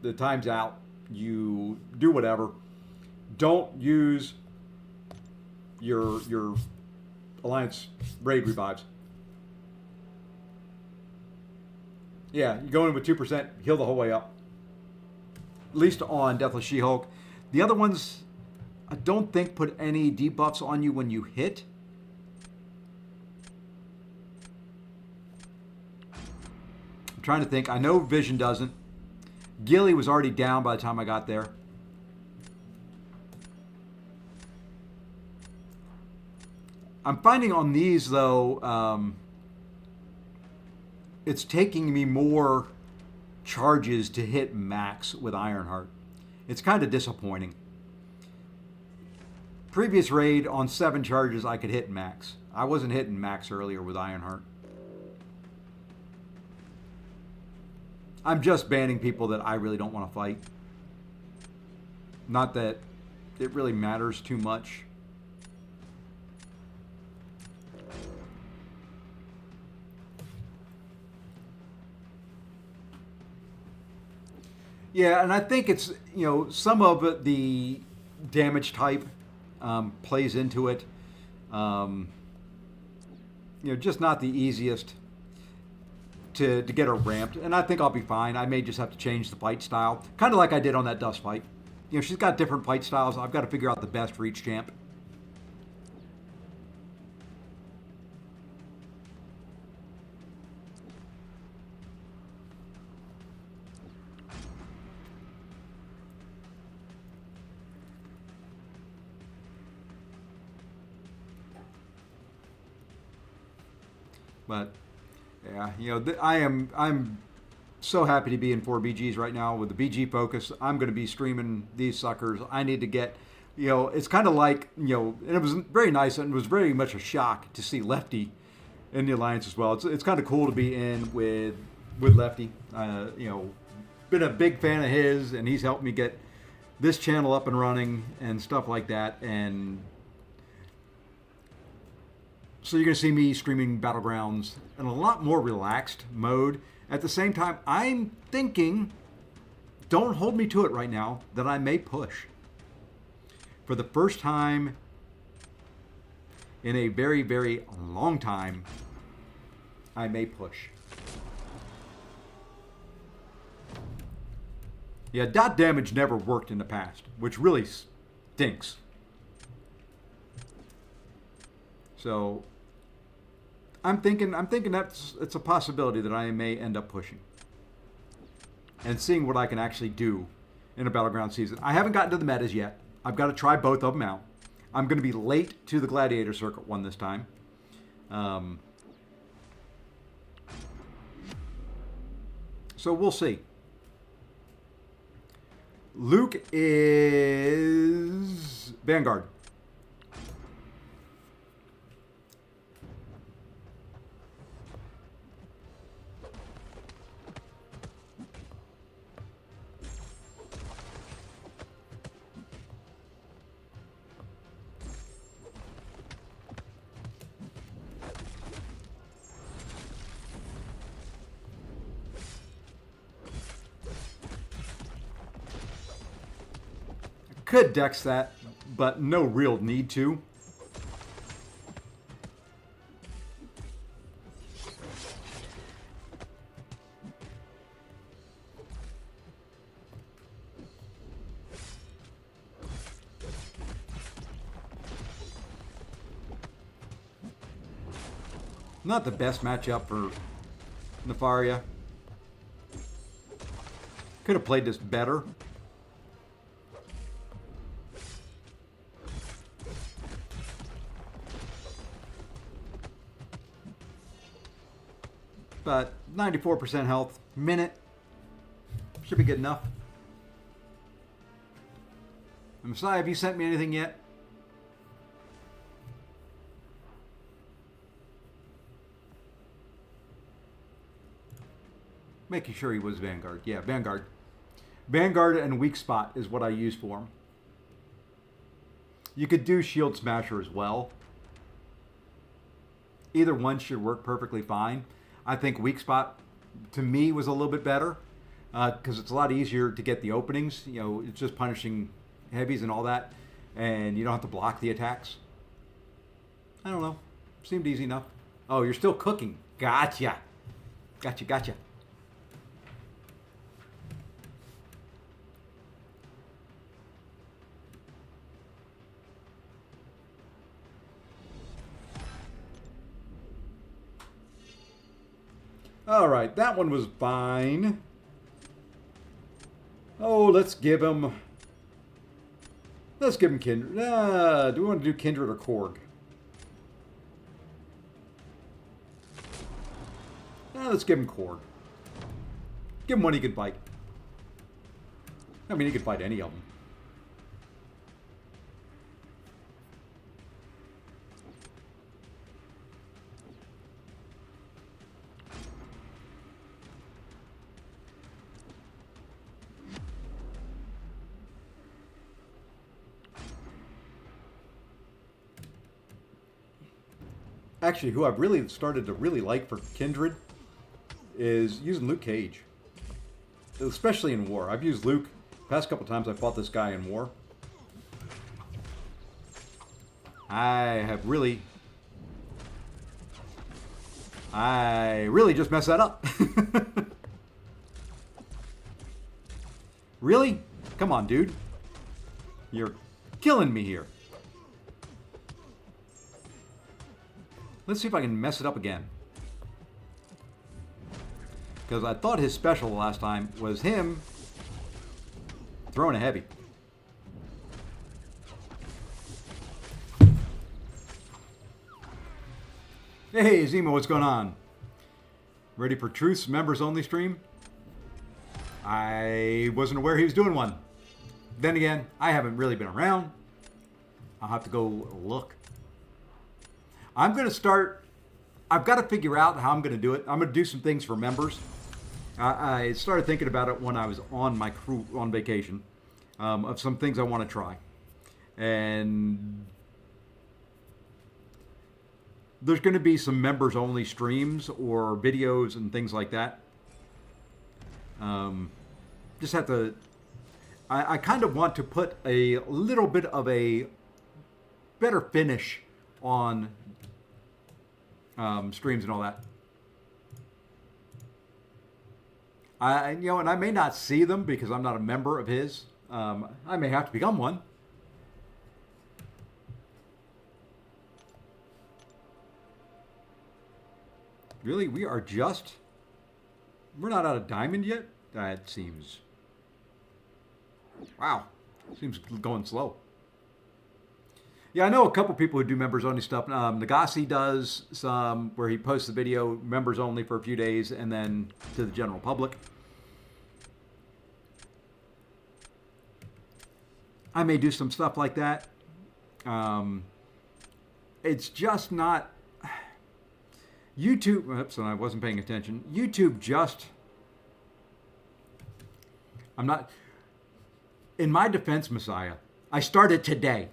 [SPEAKER 1] the time's out, you do whatever. Don't use your Alliance raid revives. Yeah, you go in with 2%, heal the whole way up. At least on Deathless She-Hulk. The other ones, I don't think put any debuffs on you when you hit. I'm trying to think. I know Vision doesn't. Gilly was already down by the time I got there. I'm finding on these, though, it's taking me more charges to hit max with Ironheart. It's kind of disappointing. Previous raid on 7 charges, I could hit max. I wasn't hitting max earlier with Ironheart. I'm just banning people that I really don't want to fight. Not that it really matters too much. Yeah, and I think it's, some of it, the damage type plays into it. Just not the easiest to get her ramped. And I think I'll be fine. I may just have to change the fight style. Kind of like I did on that Dust fight. She's got different fight styles. I've got to figure out the best for each champ. But yeah, I'm so happy to be in 4 BGs right now with the BG focus. I'm going to be streaming these suckers. I need to get, it's kind of like, and it was very nice and it was very much a shock to see Lefty in the Alliance as well. It's kind of cool to be in with Lefty. Been a big fan of his, and he's helped me get this channel up and running and stuff like that. And so you're going to see me streaming Battlegrounds in a lot more relaxed mode. At the same time, I'm thinking, don't hold me to it right now, that I may push. For the first time in a very, very long time, I may push. Yeah, dot damage never worked in the past, which really stinks. So I'm thinking it's a possibility that I may end up pushing and seeing what I can actually do in a Battleground season. I haven't gotten to the metas yet. I've got to try both of them out. I'm going to be late to the Gladiator Circuit one this time. So we'll see. Luke is Vanguard. Could dex that, but no real need to. Not the best matchup for Nefaria. Could have played this better. But 94% health, minute. Should be good enough. And Messiah, have you sent me anything yet? Making sure he was Vanguard. Yeah, Vanguard. Vanguard and Weak Spot is what I use for him. You could do Shield Smasher as well. Either one should work perfectly fine. I think Weak Spot, to me, was a little bit better because it's a lot easier to get the openings. You know, it's just punishing heavies and all that, and you don't have to block the attacks. I don't know. Seemed easy enough. Oh, you're still cooking. Gotcha. Gotcha. All right, that one was fine. Oh, let's give him Kindred. Do we want to do Kindred or Korg? Let's give him Korg. Give him one he can fight. I mean, he can fight any of them. Actually, who I've really started to really like for Kindred is using Luke Cage. Especially in war. I've used Luke. Past couple times I fought this guy in war. I really just messed that up. Really? Come on, dude. You're killing me here. Let's see if I can mess it up again. Because I thought his special last time was him throwing a heavy. Hey, Zima, what's going on? Ready for Truth's members only stream? I wasn't aware he was doing one. Then again, I haven't really been around. I'll have to go look. I'm going to start. I've got to figure out how I'm going to do it. I'm going to do some things for members. I started thinking about it when I was on my crew on vacation of some things I want to try. And there's going to be some members only streams or videos and things like that. Just have to. I kind of want to put a little bit of a better finish on streams and all that. And I may not see them because I'm not a member of his. I may have to become one. Really, we're not out of diamond yet? That seems, wow, seems going slow. Yeah, I know a couple people who do members only stuff. Nagasi does some where he posts the video members only for a few days and then to the general public. I may do some stuff like that. It's just not YouTube. Oops, I wasn't paying attention. YouTube just. I'm not. In my defense, Messiah, I started today.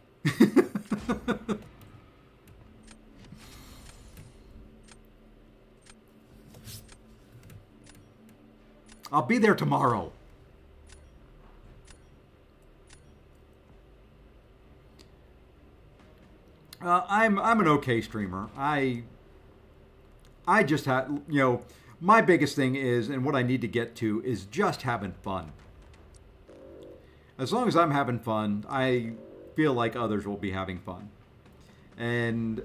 [SPEAKER 1] I'll be there tomorrow. I'm an okay streamer. I just have, my biggest thing is, and what I need to get to is just having fun. As long as I'm having fun, I feel like others will be having fun. And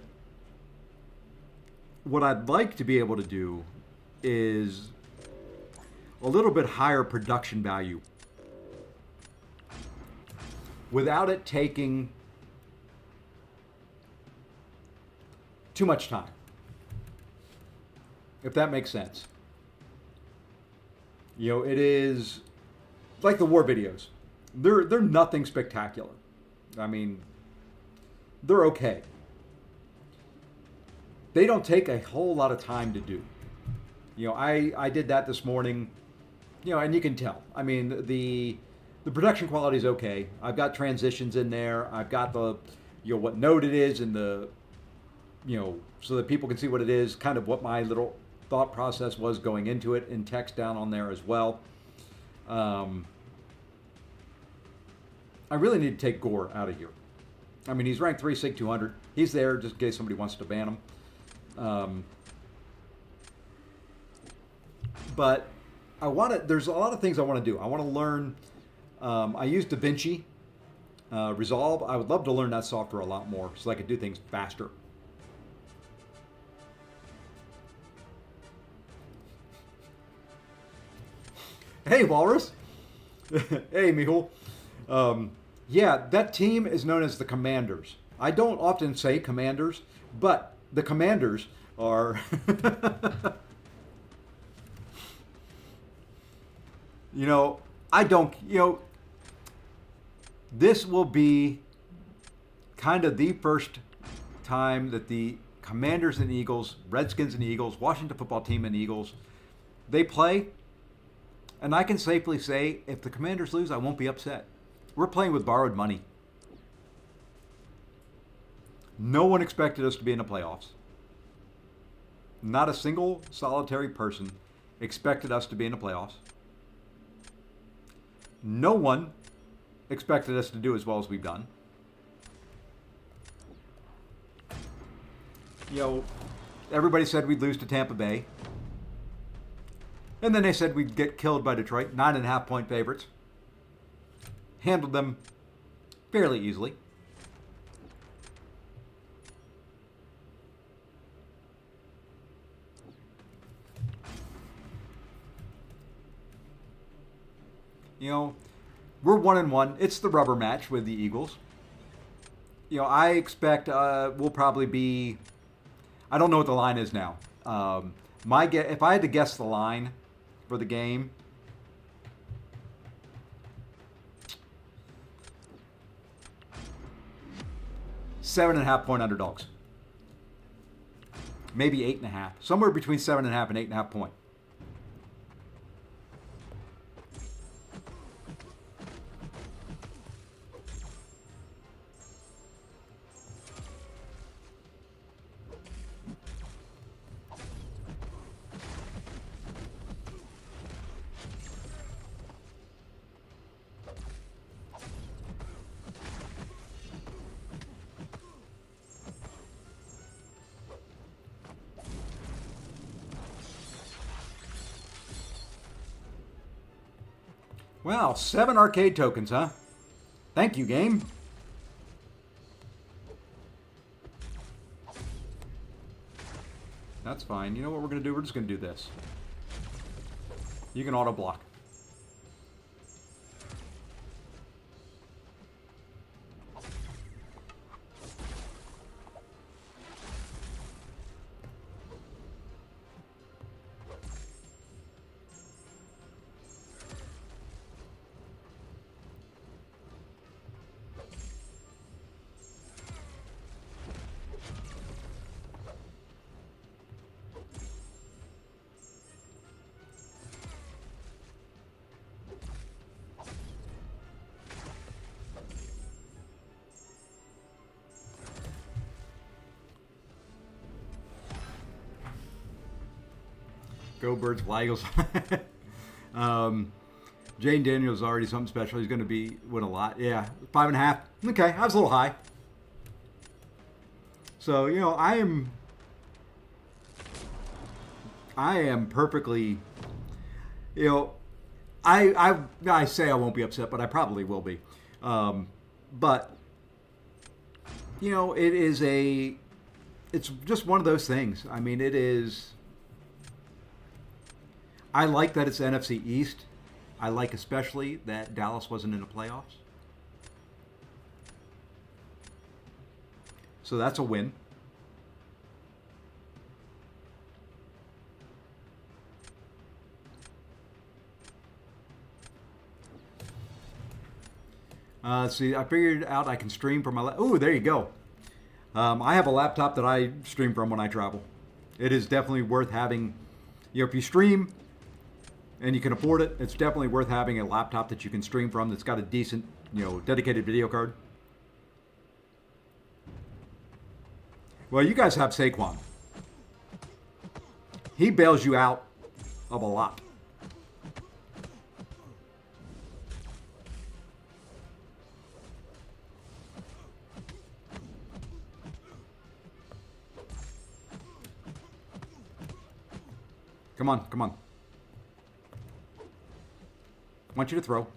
[SPEAKER 1] what I'd like to be able to do is a little bit higher production value without it taking too much time. If that makes sense. It is like the war videos. They're nothing spectacular. I mean, they're okay. They don't take a whole lot of time to do. I did that this morning, and you can tell. I mean, the production quality is okay. I've got transitions in there. I've got the, what node it is and the, so that people can see what it is, kind of what my little thought process was going into it in text down on there as well. I really need to take Gore out of here. I mean, he's ranked 3 Sig 200. He's there just in case somebody wants to ban him. But there's a lot of things I want to do. I want to learn, I use DaVinci Resolve. I would love to learn that software a lot more so I could do things faster. Hey, Walrus. Hey, Mihul. Yeah, that team is known as the Commanders. I don't often say Commanders, but the Commanders are... I don't... this will be kind of the first time that the Commanders and Eagles, Redskins and Eagles, Washington football team and Eagles, they play... And I can safely say, if the Commanders lose, I won't be upset. We're playing with borrowed money. No one expected us to be in the playoffs. Not a single solitary person expected us to be in the playoffs. No one expected us to do as well as we've done. Everybody said we'd lose to Tampa Bay. And then they said we'd get killed by Detroit, 9.5 point favorites. Handled them fairly easily. We're 1-1. It's the rubber match with the Eagles. I expect we'll probably be... I don't know what the line is now. If I had to guess the line for the game, seven and a half point underdogs. Maybe 8.5. Somewhere between 7.5 and 8.5 point. Wow, 7 arcade tokens, huh? Thank you, game. That's fine. You know what we're going to do? We're just going to do this. You can auto block. Go Birds, Fly Eagles. Jane Daniels is already something special. He's going to win a lot. Yeah, 5.5. Okay, I was a little high. So, I am perfectly, you know, I say I won't be upset, but I probably will be. But it's just one of those things. I mean, it is. I like that it's NFC East. I like especially that Dallas wasn't in the playoffs. So that's a win. See, I figured out I can stream from my. Oh, there you go. I have a laptop that I stream from when I travel. It is definitely worth having. If you stream and you can afford it, it's definitely worth having a laptop that you can stream from that's got a decent, dedicated video card. Well, you guys have Saquon. He bails you out of a lot. Come on, come on. I want you to throw.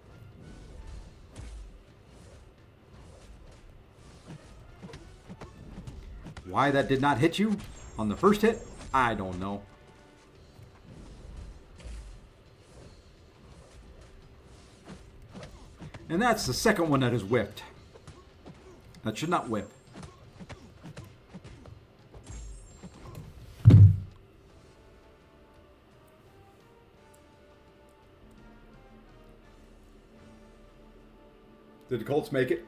[SPEAKER 1] Why that did not hit you on the first hit, I don't know. And that's the second one that is whipped. That should not whip. Did the Colts make it?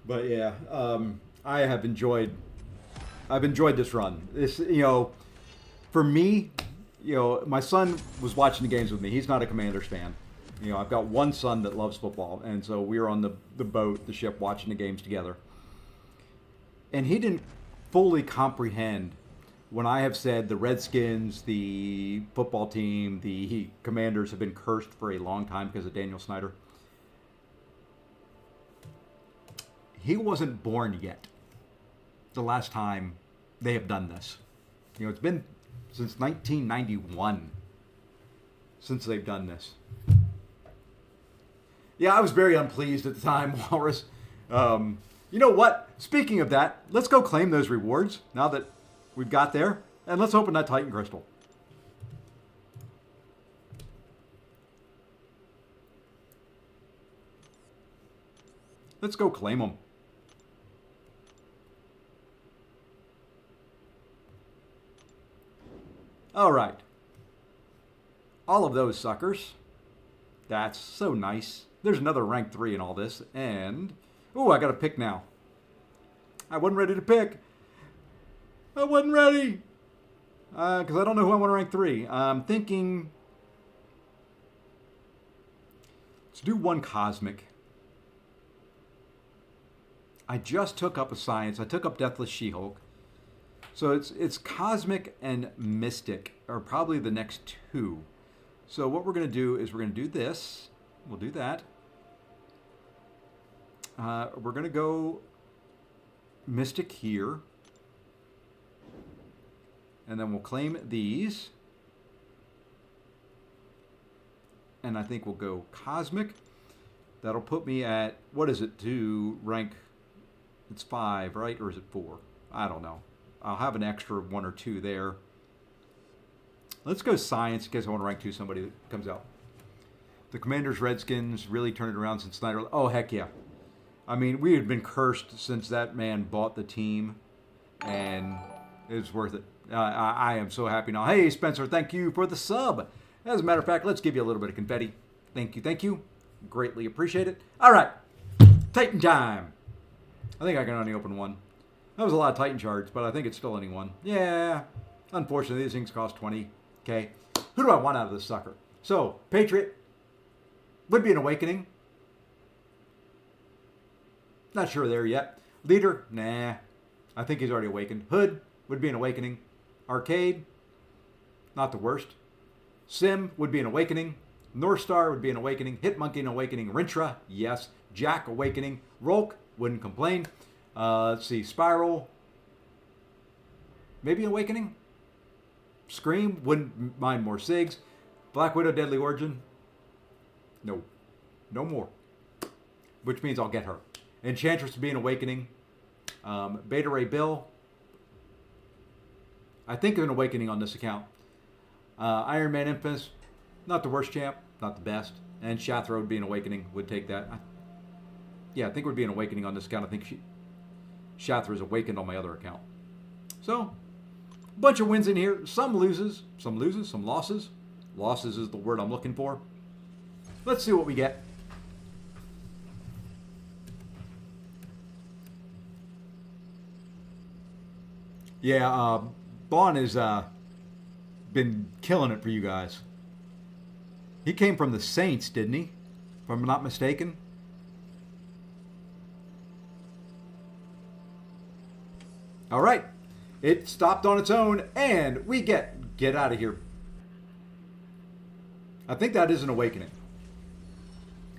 [SPEAKER 1] But yeah, I've enjoyed this run. This, for me, my son was watching the games with me. He's not a Commanders fan. I've got one son that loves football, and so we were on the boat, the ship, watching the games together. And he didn't fully comprehend when I have said the Redskins, the football team, the Commanders have been cursed for a long time because of Daniel Snyder. He wasn't born yet the last time they have done this. It's been since 1991 since they've done this. Yeah, I was very unpleased at the time, Walrus. You know what? Speaking of that, let's go claim those rewards now that we've got there. And let's open that Titan Crystal. Let's go claim them. All right. All of those suckers. That's so nice. There's another rank 3 in all this. And, ooh, I got to pick now. I wasn't ready to pick. I wasn't ready. Because I don't know who I want to rank 3. I'm thinking, let's do one Cosmic. I just took up a Science. I took up Deathless She-Hulk. So it's Cosmic and Mystic are probably the next 2. So what we're going to do is we're going to do this. We'll do that. We're going to go Mystic here. And then we'll claim these. And I think we'll go Cosmic. That'll put me at, what is it, to rank, it's 5, right? Or is it 4? I don't know. I'll have an extra 1 or 2 there. Let's go Science in case I want to rank 2 somebody that comes out. The Commanders Redskins really turned it around since Snyder. Oh, heck yeah. I mean, we had been cursed since that man bought the team. And it was worth it. I am so happy now. Hey, Spencer, thank you for the sub. As a matter of fact, let's give you a little bit of confetti. Thank you, thank you. Greatly appreciate it. All right. Titan time. I think I can only open one. That was a lot of Titan shards, but I think it's still only one. Yeah. Unfortunately, these things cost 20. Okay. Who do I want out of this sucker? So, Patriot would be an Awakening. Not sure there yet. Leader, nah. I think he's already awakened. Hood would be an Awakening. Arcade, not the worst. Sim would be an Awakening. North Star would be an Awakening. Hitmonkey an Awakening. Rintra, yes. Jack, Awakening. Rolk, wouldn't complain. Let's see, Spiral. Maybe Awakening. Scream, wouldn't mind more Sigs. Black Widow, Deadly Origin. No. No more. Which means I'll get her. Enchantress to be an Awakening. Beta Ray Bill. I think of an Awakening on this account. Iron Man Infamous. Not the worst champ. Not the best. And Shathra would be an Awakening. Would take that. Yeah, I think it would be an Awakening on this account. I think Shathra is awakened on my other account. So, a bunch of wins in here. Some loses. Some loses. Some losses. Losses is the word I'm looking for. Let's see what we get. Yeah, Bond has been killing it for you guys. He came from the Saints, didn't he? If I'm not mistaken. All right. It stopped on its own, and we get out of here. I think that is an Awakening.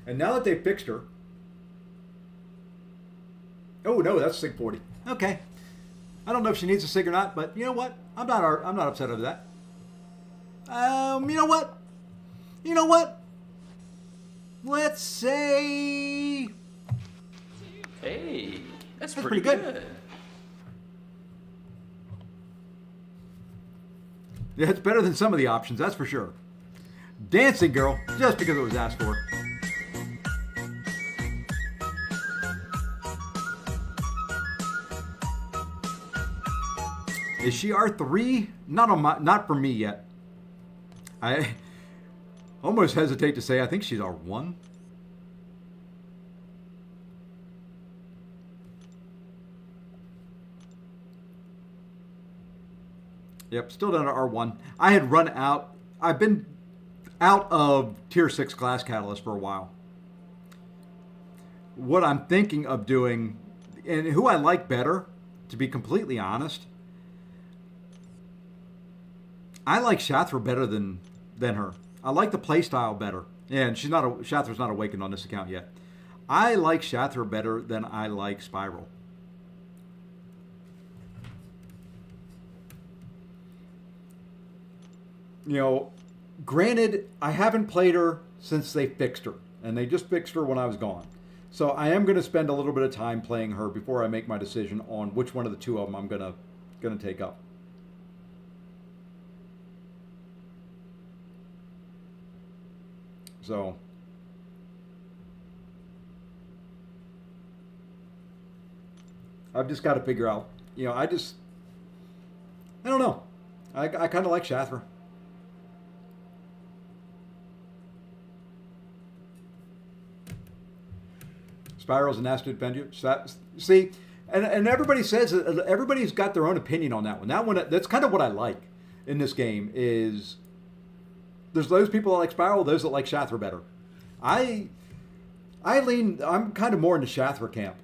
[SPEAKER 1] And now that they fixed her. Oh, no, that's Sig 40. Okay. I don't know if she needs a Sig or not, but you know what? I'm not upset over that. You know what? You know what? Let's say...
[SPEAKER 3] Hey, that's
[SPEAKER 1] pretty good. Yeah, it's better than some of the options, that's for sure. Dancing Girl, just because it was asked for. Is she R3? Not for me yet. I almost hesitate to say I think she's R1. Yep, still down to R1. I had run out. I've been out of Tier 6 Glass Catalyst for a while. What I'm thinking of doing, and who I like better, to be completely honest, I like Shathra better than her. I like the playstyle better. And Shathra's not awakened on this account yet. I like Shathra better than I like Spiral. You know, granted, I haven't played her since they fixed her. And they just fixed her when I was gone. So I am going to spend a little bit of time playing her before I make my decision on which one of the two of them I'm going to take up. So, I've just got to figure out, you know, I don't know. I kind of like Shathra. Spiral's an ass to defend you. See, and everybody says, everybody's got their own opinion on that one. That one, that's kind of what I like in this game is... There's those people that like Spiral, those that like Shathra better. I'm kind of more in the Shathra camp.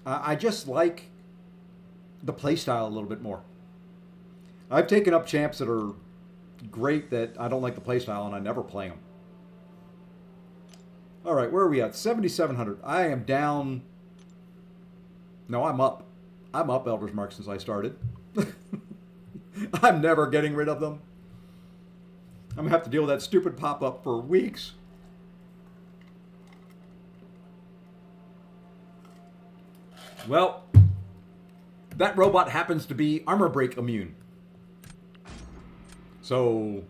[SPEAKER 1] I just like the playstyle a little bit more. I've taken up champs that are great that I don't like the playstyle and I never play them. All right, where are we at? 7,700. I am down. No, I'm up. I'm up Elder's Mark since I started. I'm never getting rid of them. I'm going to have to deal with that stupid pop-up for weeks. Well, that robot happens to be armor break immune. So,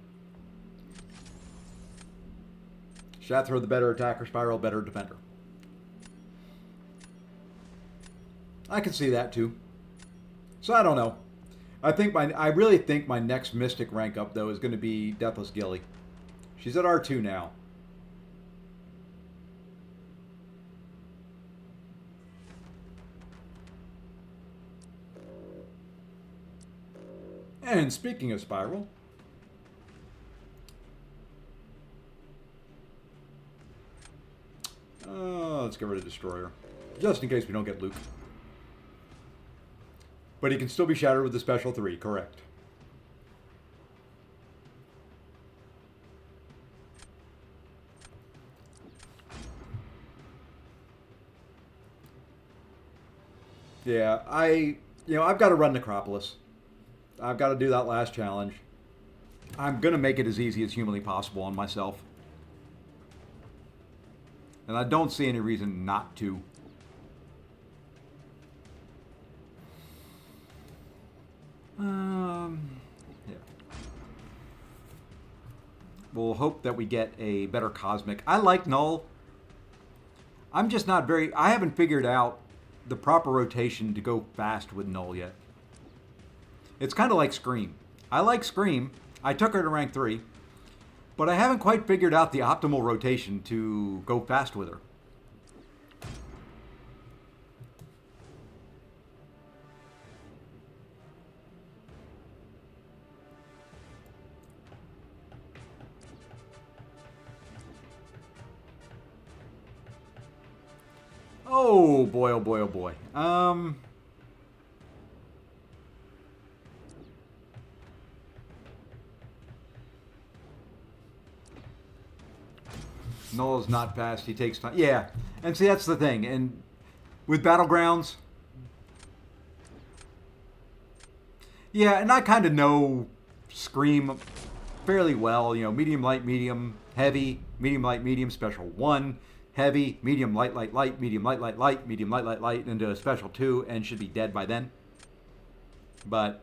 [SPEAKER 1] Shathra the better attacker, Spiral better defender. I can see that too. So I don't know. I really think my next Mystic rank up, though, is going to be Deathless Gilly. She's at R2 now. And speaking of Spiral, let's get rid of Destroyer, just in case we don't get Luke. But he can still be shattered with the special 3, correct. Yeah, I've got to run Necropolis. I've got to do that last challenge. I'm going to make it as easy as humanly possible on myself. And I don't see any reason not to. Yeah. We'll hope that we get a better Cosmic. I like Null. I'm just not very... I haven't figured out the proper rotation to go fast with Null yet. It's kind of like Scream. I like Scream. I took her to rank 3. But I haven't quite figured out the optimal rotation to go fast with her. Oh boy, oh boy, oh boy. Null's not fast. He takes time. Yeah, and see that's the thing. And with Battlegrounds, yeah, and I kind of know Scream fairly well. You know, medium, light, heavy, medium, light, special 1, heavy, medium, light, medium, light, medium, light, into a special 2, and should be dead by then. But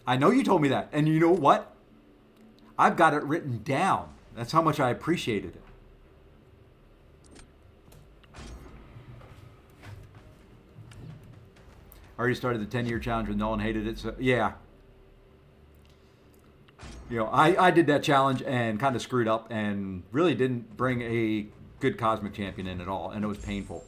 [SPEAKER 1] I know you told me that, and you know what? I've got it written down. That's how much I appreciated it. I already started the 10-year challenge with Null and hated it, so yeah. You know, I did that challenge and kind of screwed up and really didn't bring a good Cosmic Champion in at all, and it was painful.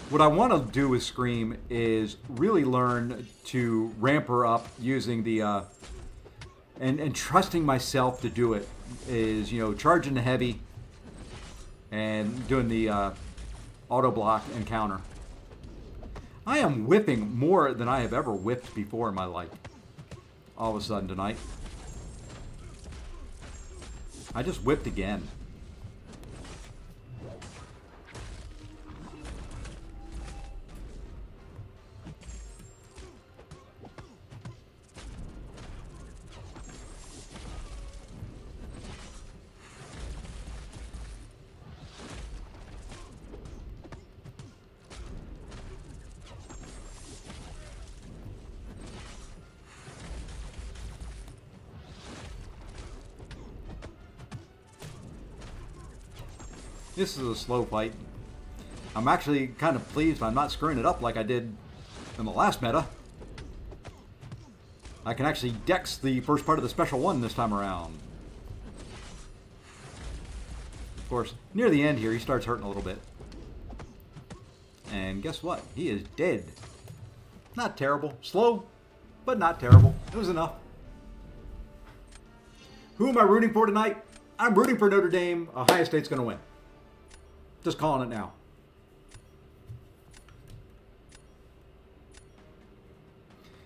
[SPEAKER 1] What I want to do with Scream is really learn to ramp her up using the and trusting myself to do it. Is, you know, charging the heavy and doing the auto block and counter. I am whipping more than I have ever whipped before in my life. All of a sudden tonight, I just whipped again. This is a slow fight. I'm actually kind of pleased I'm not screwing it up like I did in the last meta. I can actually dex the first part of the special 1 this time around. Of course, near the end here, he starts hurting a little bit. And guess what? He is dead. Not terrible. Slow, but not terrible. It was enough. Who am I rooting for tonight? I'm rooting for Notre Dame. Ohio State's going to win. Just calling it now.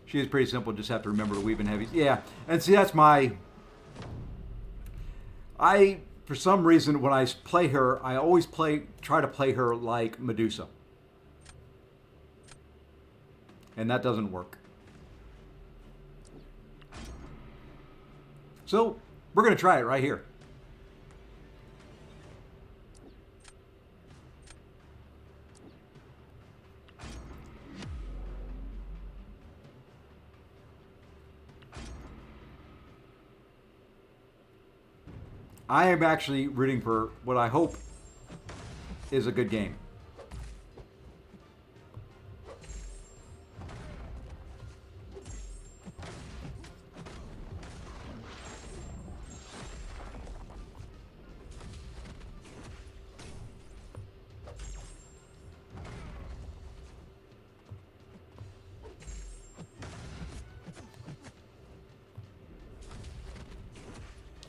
[SPEAKER 1] She is pretty simple. Just have to remember to weave in heavies. Yeah, and see, that's my... for some reason, when I play her, I always try to play her like Medusa. And that doesn't work. So, we're going to try it right here. I am actually rooting for what I hope is a good game.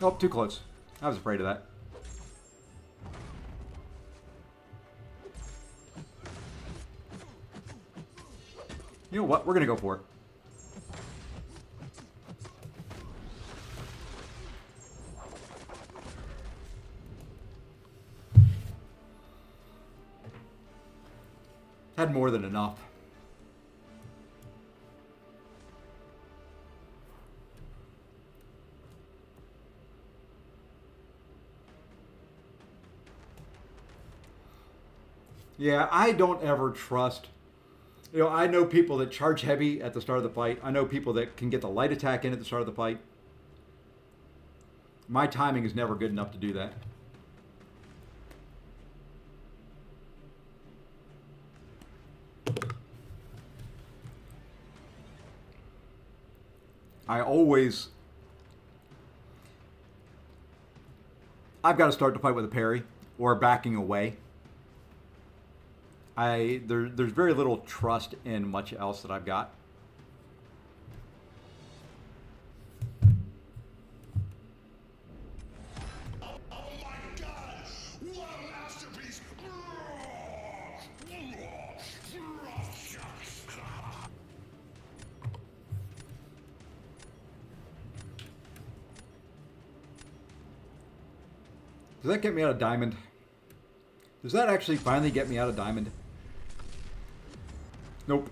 [SPEAKER 1] Oh, too close. I was afraid of that. You know what? We're going to go for it. Had more than enough. Yeah, I don't ever trust. You know, I know people that charge heavy at the start of the fight. I know people that can get the light attack in at the start of the fight. My timing is never good enough to do that. I've got to start the fight with a parry or backing away. There's very little trust in much else that I've got.
[SPEAKER 3] Oh my God! What a masterpiece!
[SPEAKER 1] Does that get me out of diamond? Does that actually finally get me out of diamond? Nope.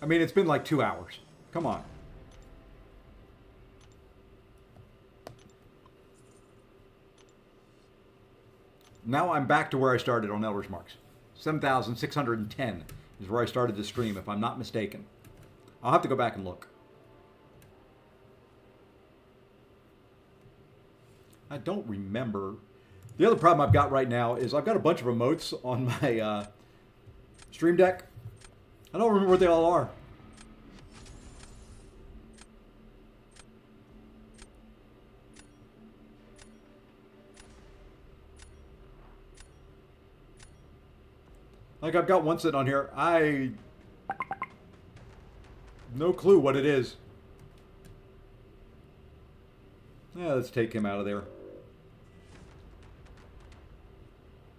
[SPEAKER 1] I mean, it's been like 2 hours. Come on. Now I'm back to where I started on Elder's Marks. 7,610 is where I started the stream, if I'm not mistaken. I'll have to go back and look. I don't remember. The other problem I've got right now is I've got a bunch of remotes on my stream deck. I don't remember what they all are. Like, I've got one sitting on here. No clue what it is. Yeah, let's take him out of there.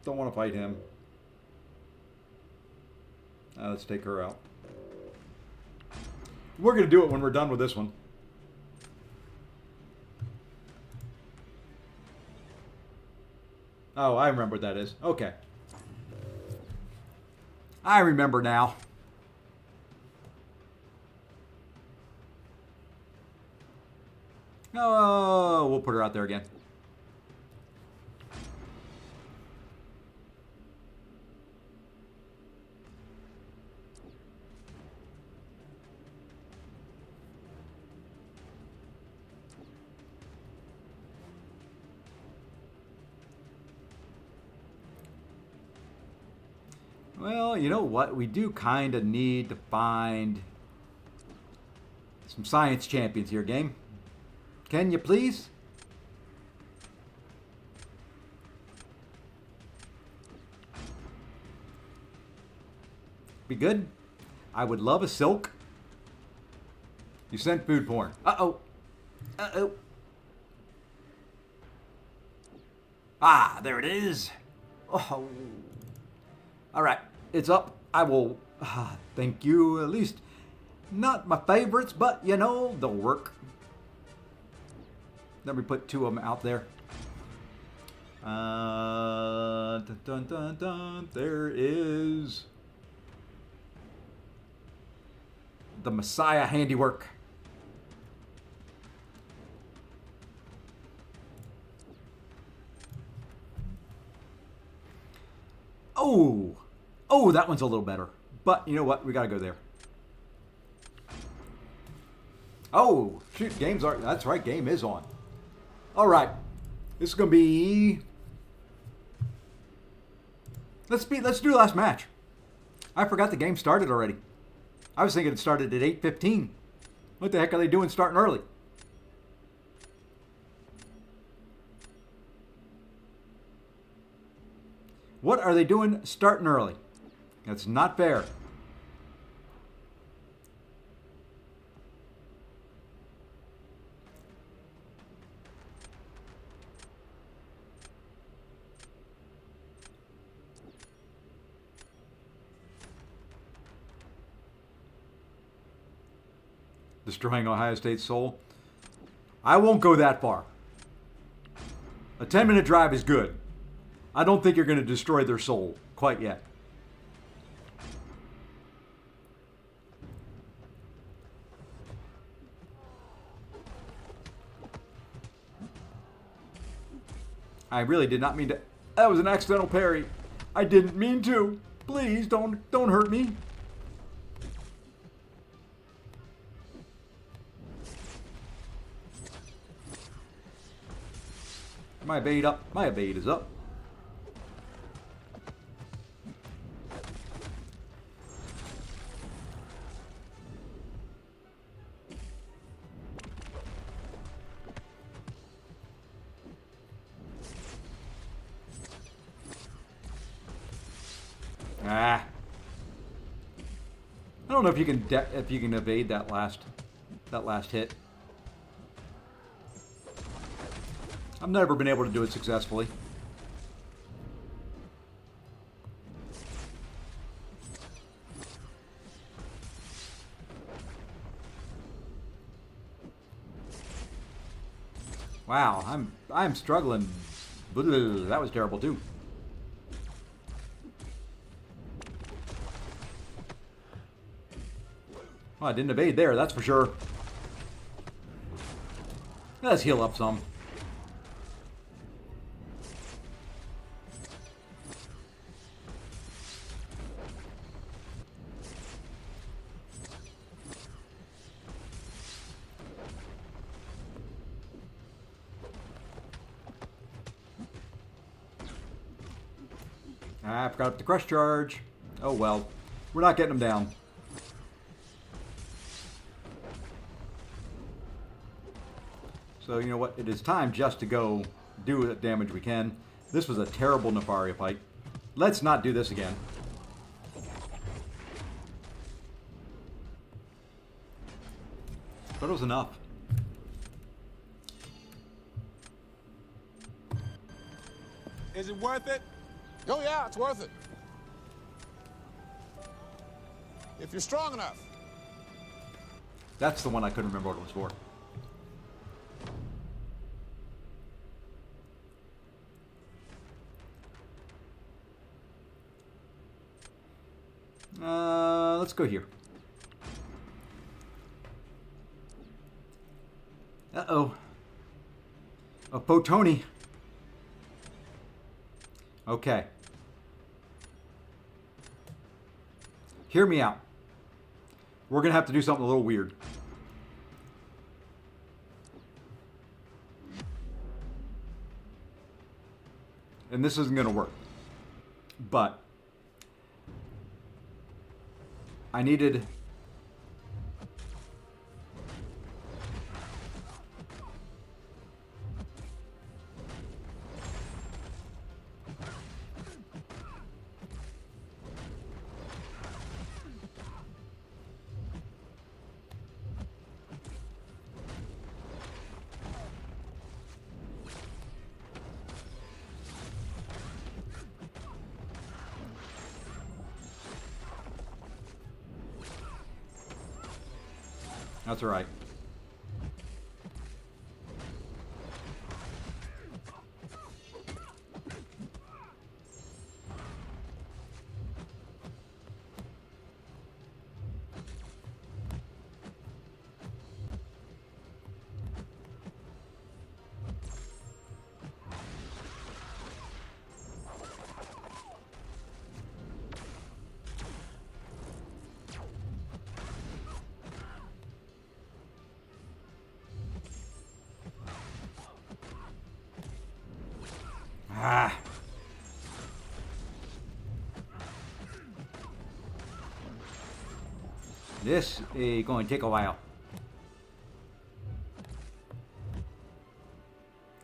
[SPEAKER 1] Don't want to fight him. Let's take her out. We're going to do it when we're done with this one. Oh, I remember what that is. Okay. I remember now. Oh, we'll put her out there again. Well, you know what? We do kind of need to find some science champions here, game. Can you please? Be good? I would love a silk. You sent food porn. Uh-oh. Uh-oh. Ah, there it is. Oh. All right. It's up. I will, thank you, at least not my favorites, but, you know, they'll work. Let me put 2 of them out there. Dun, dun, dun, dun. There is the Messiah handiwork. Oh. Oh, that one's a little better. But you know what? We got to go there. Oh, shoot. Games are... That's right. Game is on. All right. This is going to be... Let's do the last match. I forgot the game started already. I was thinking it started at 8:15. What the heck are they doing starting early? What are they doing starting early? That's not fair. Destroying Ohio State's soul. I won't go that far. A 10-minute drive is good. I don't think you're going to destroy their soul quite yet. I really did not mean to. That was an accidental parry. I didn't mean to. Please don't hurt me. My bait up. My bait is up. Ah. I don't know if you can evade that last hit. I've never been able to do it successfully. Wow, I'm struggling. That was terrible too. Well, I didn't evade there, that's for sure. Let's heal up some. I forgot the crush charge. Oh well. We're not getting them down. So you know what? It is time just to go do the damage we can. This was a terrible Nefaria fight. Let's not do this again. But it was enough.
[SPEAKER 4] Is it worth it? Oh yeah, it's worth it. If you're strong enough.
[SPEAKER 1] That's the one I couldn't remember what it was for. Let's go here. Uh-oh. A Potoni. Okay. Hear me out. We're going to have to do something a little weird. And this isn't going to work. But I needed... That's all right. Ah. This is going to take a while.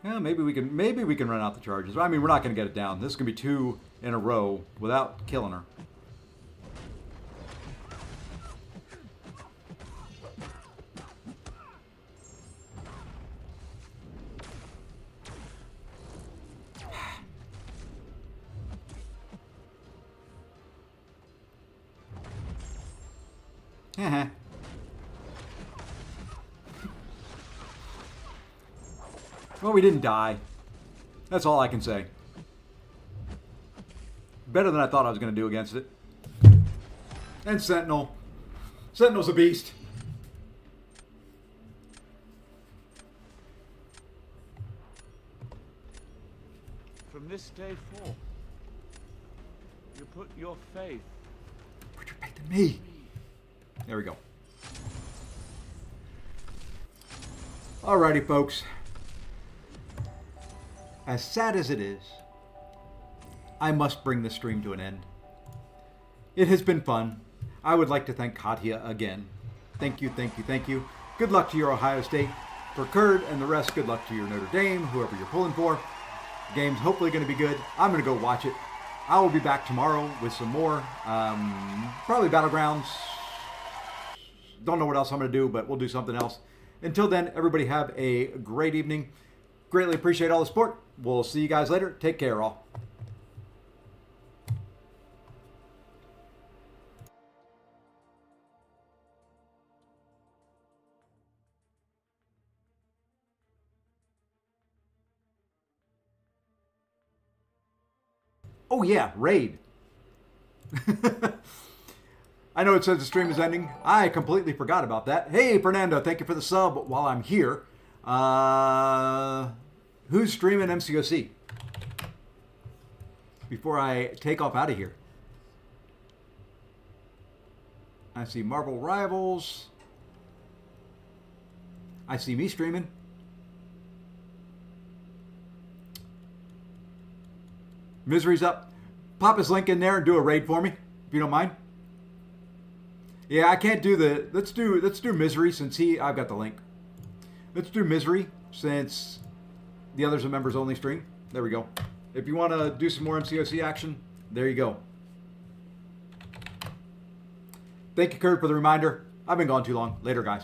[SPEAKER 1] Yeah, maybe we can run out the charges. I mean, we're not going to get it down. This is going to be 2 in a row without killing her. Well, we didn't die. That's all I can say. Better than I thought I was going to do against it. And Sentinel. Sentinel's a beast.
[SPEAKER 5] From this day forth, you put your faith.
[SPEAKER 1] Put your faith in me. There we go. Alrighty, folks. As sad as it is, I must bring this stream to an end. It has been fun. I would like to thank Katya again. Thank you, thank you, thank you. Good luck to your Ohio State. For Kurd and the rest, good luck to your Notre Dame, whoever you're pulling for. The game's hopefully going to be good. I'm going to go watch it. I will be back tomorrow with some more. Probably Battlegrounds. Don't know what else I'm going to do, but we'll do something else. Until then, everybody have a great evening. Greatly appreciate all the support. We'll see you guys later. Take care, all. Oh yeah, raid. I know it says the stream is ending. I completely forgot about that. Hey, Fernando, thank you for the sub while I'm here. Who's streaming MCOC? Before I take off out of here. I see Marvel Rivals. I see me streaming. Misery's up. Pop his link in there and do a raid for me, if you don't mind. Yeah, I can't do the. Let's do Misery since I've got the link. Let's do Misery since the others are members only stream. There we go. If you want to do some more MCOC action, there you go. Thank you, Kurt, for the reminder. I've been gone too long. Later, guys.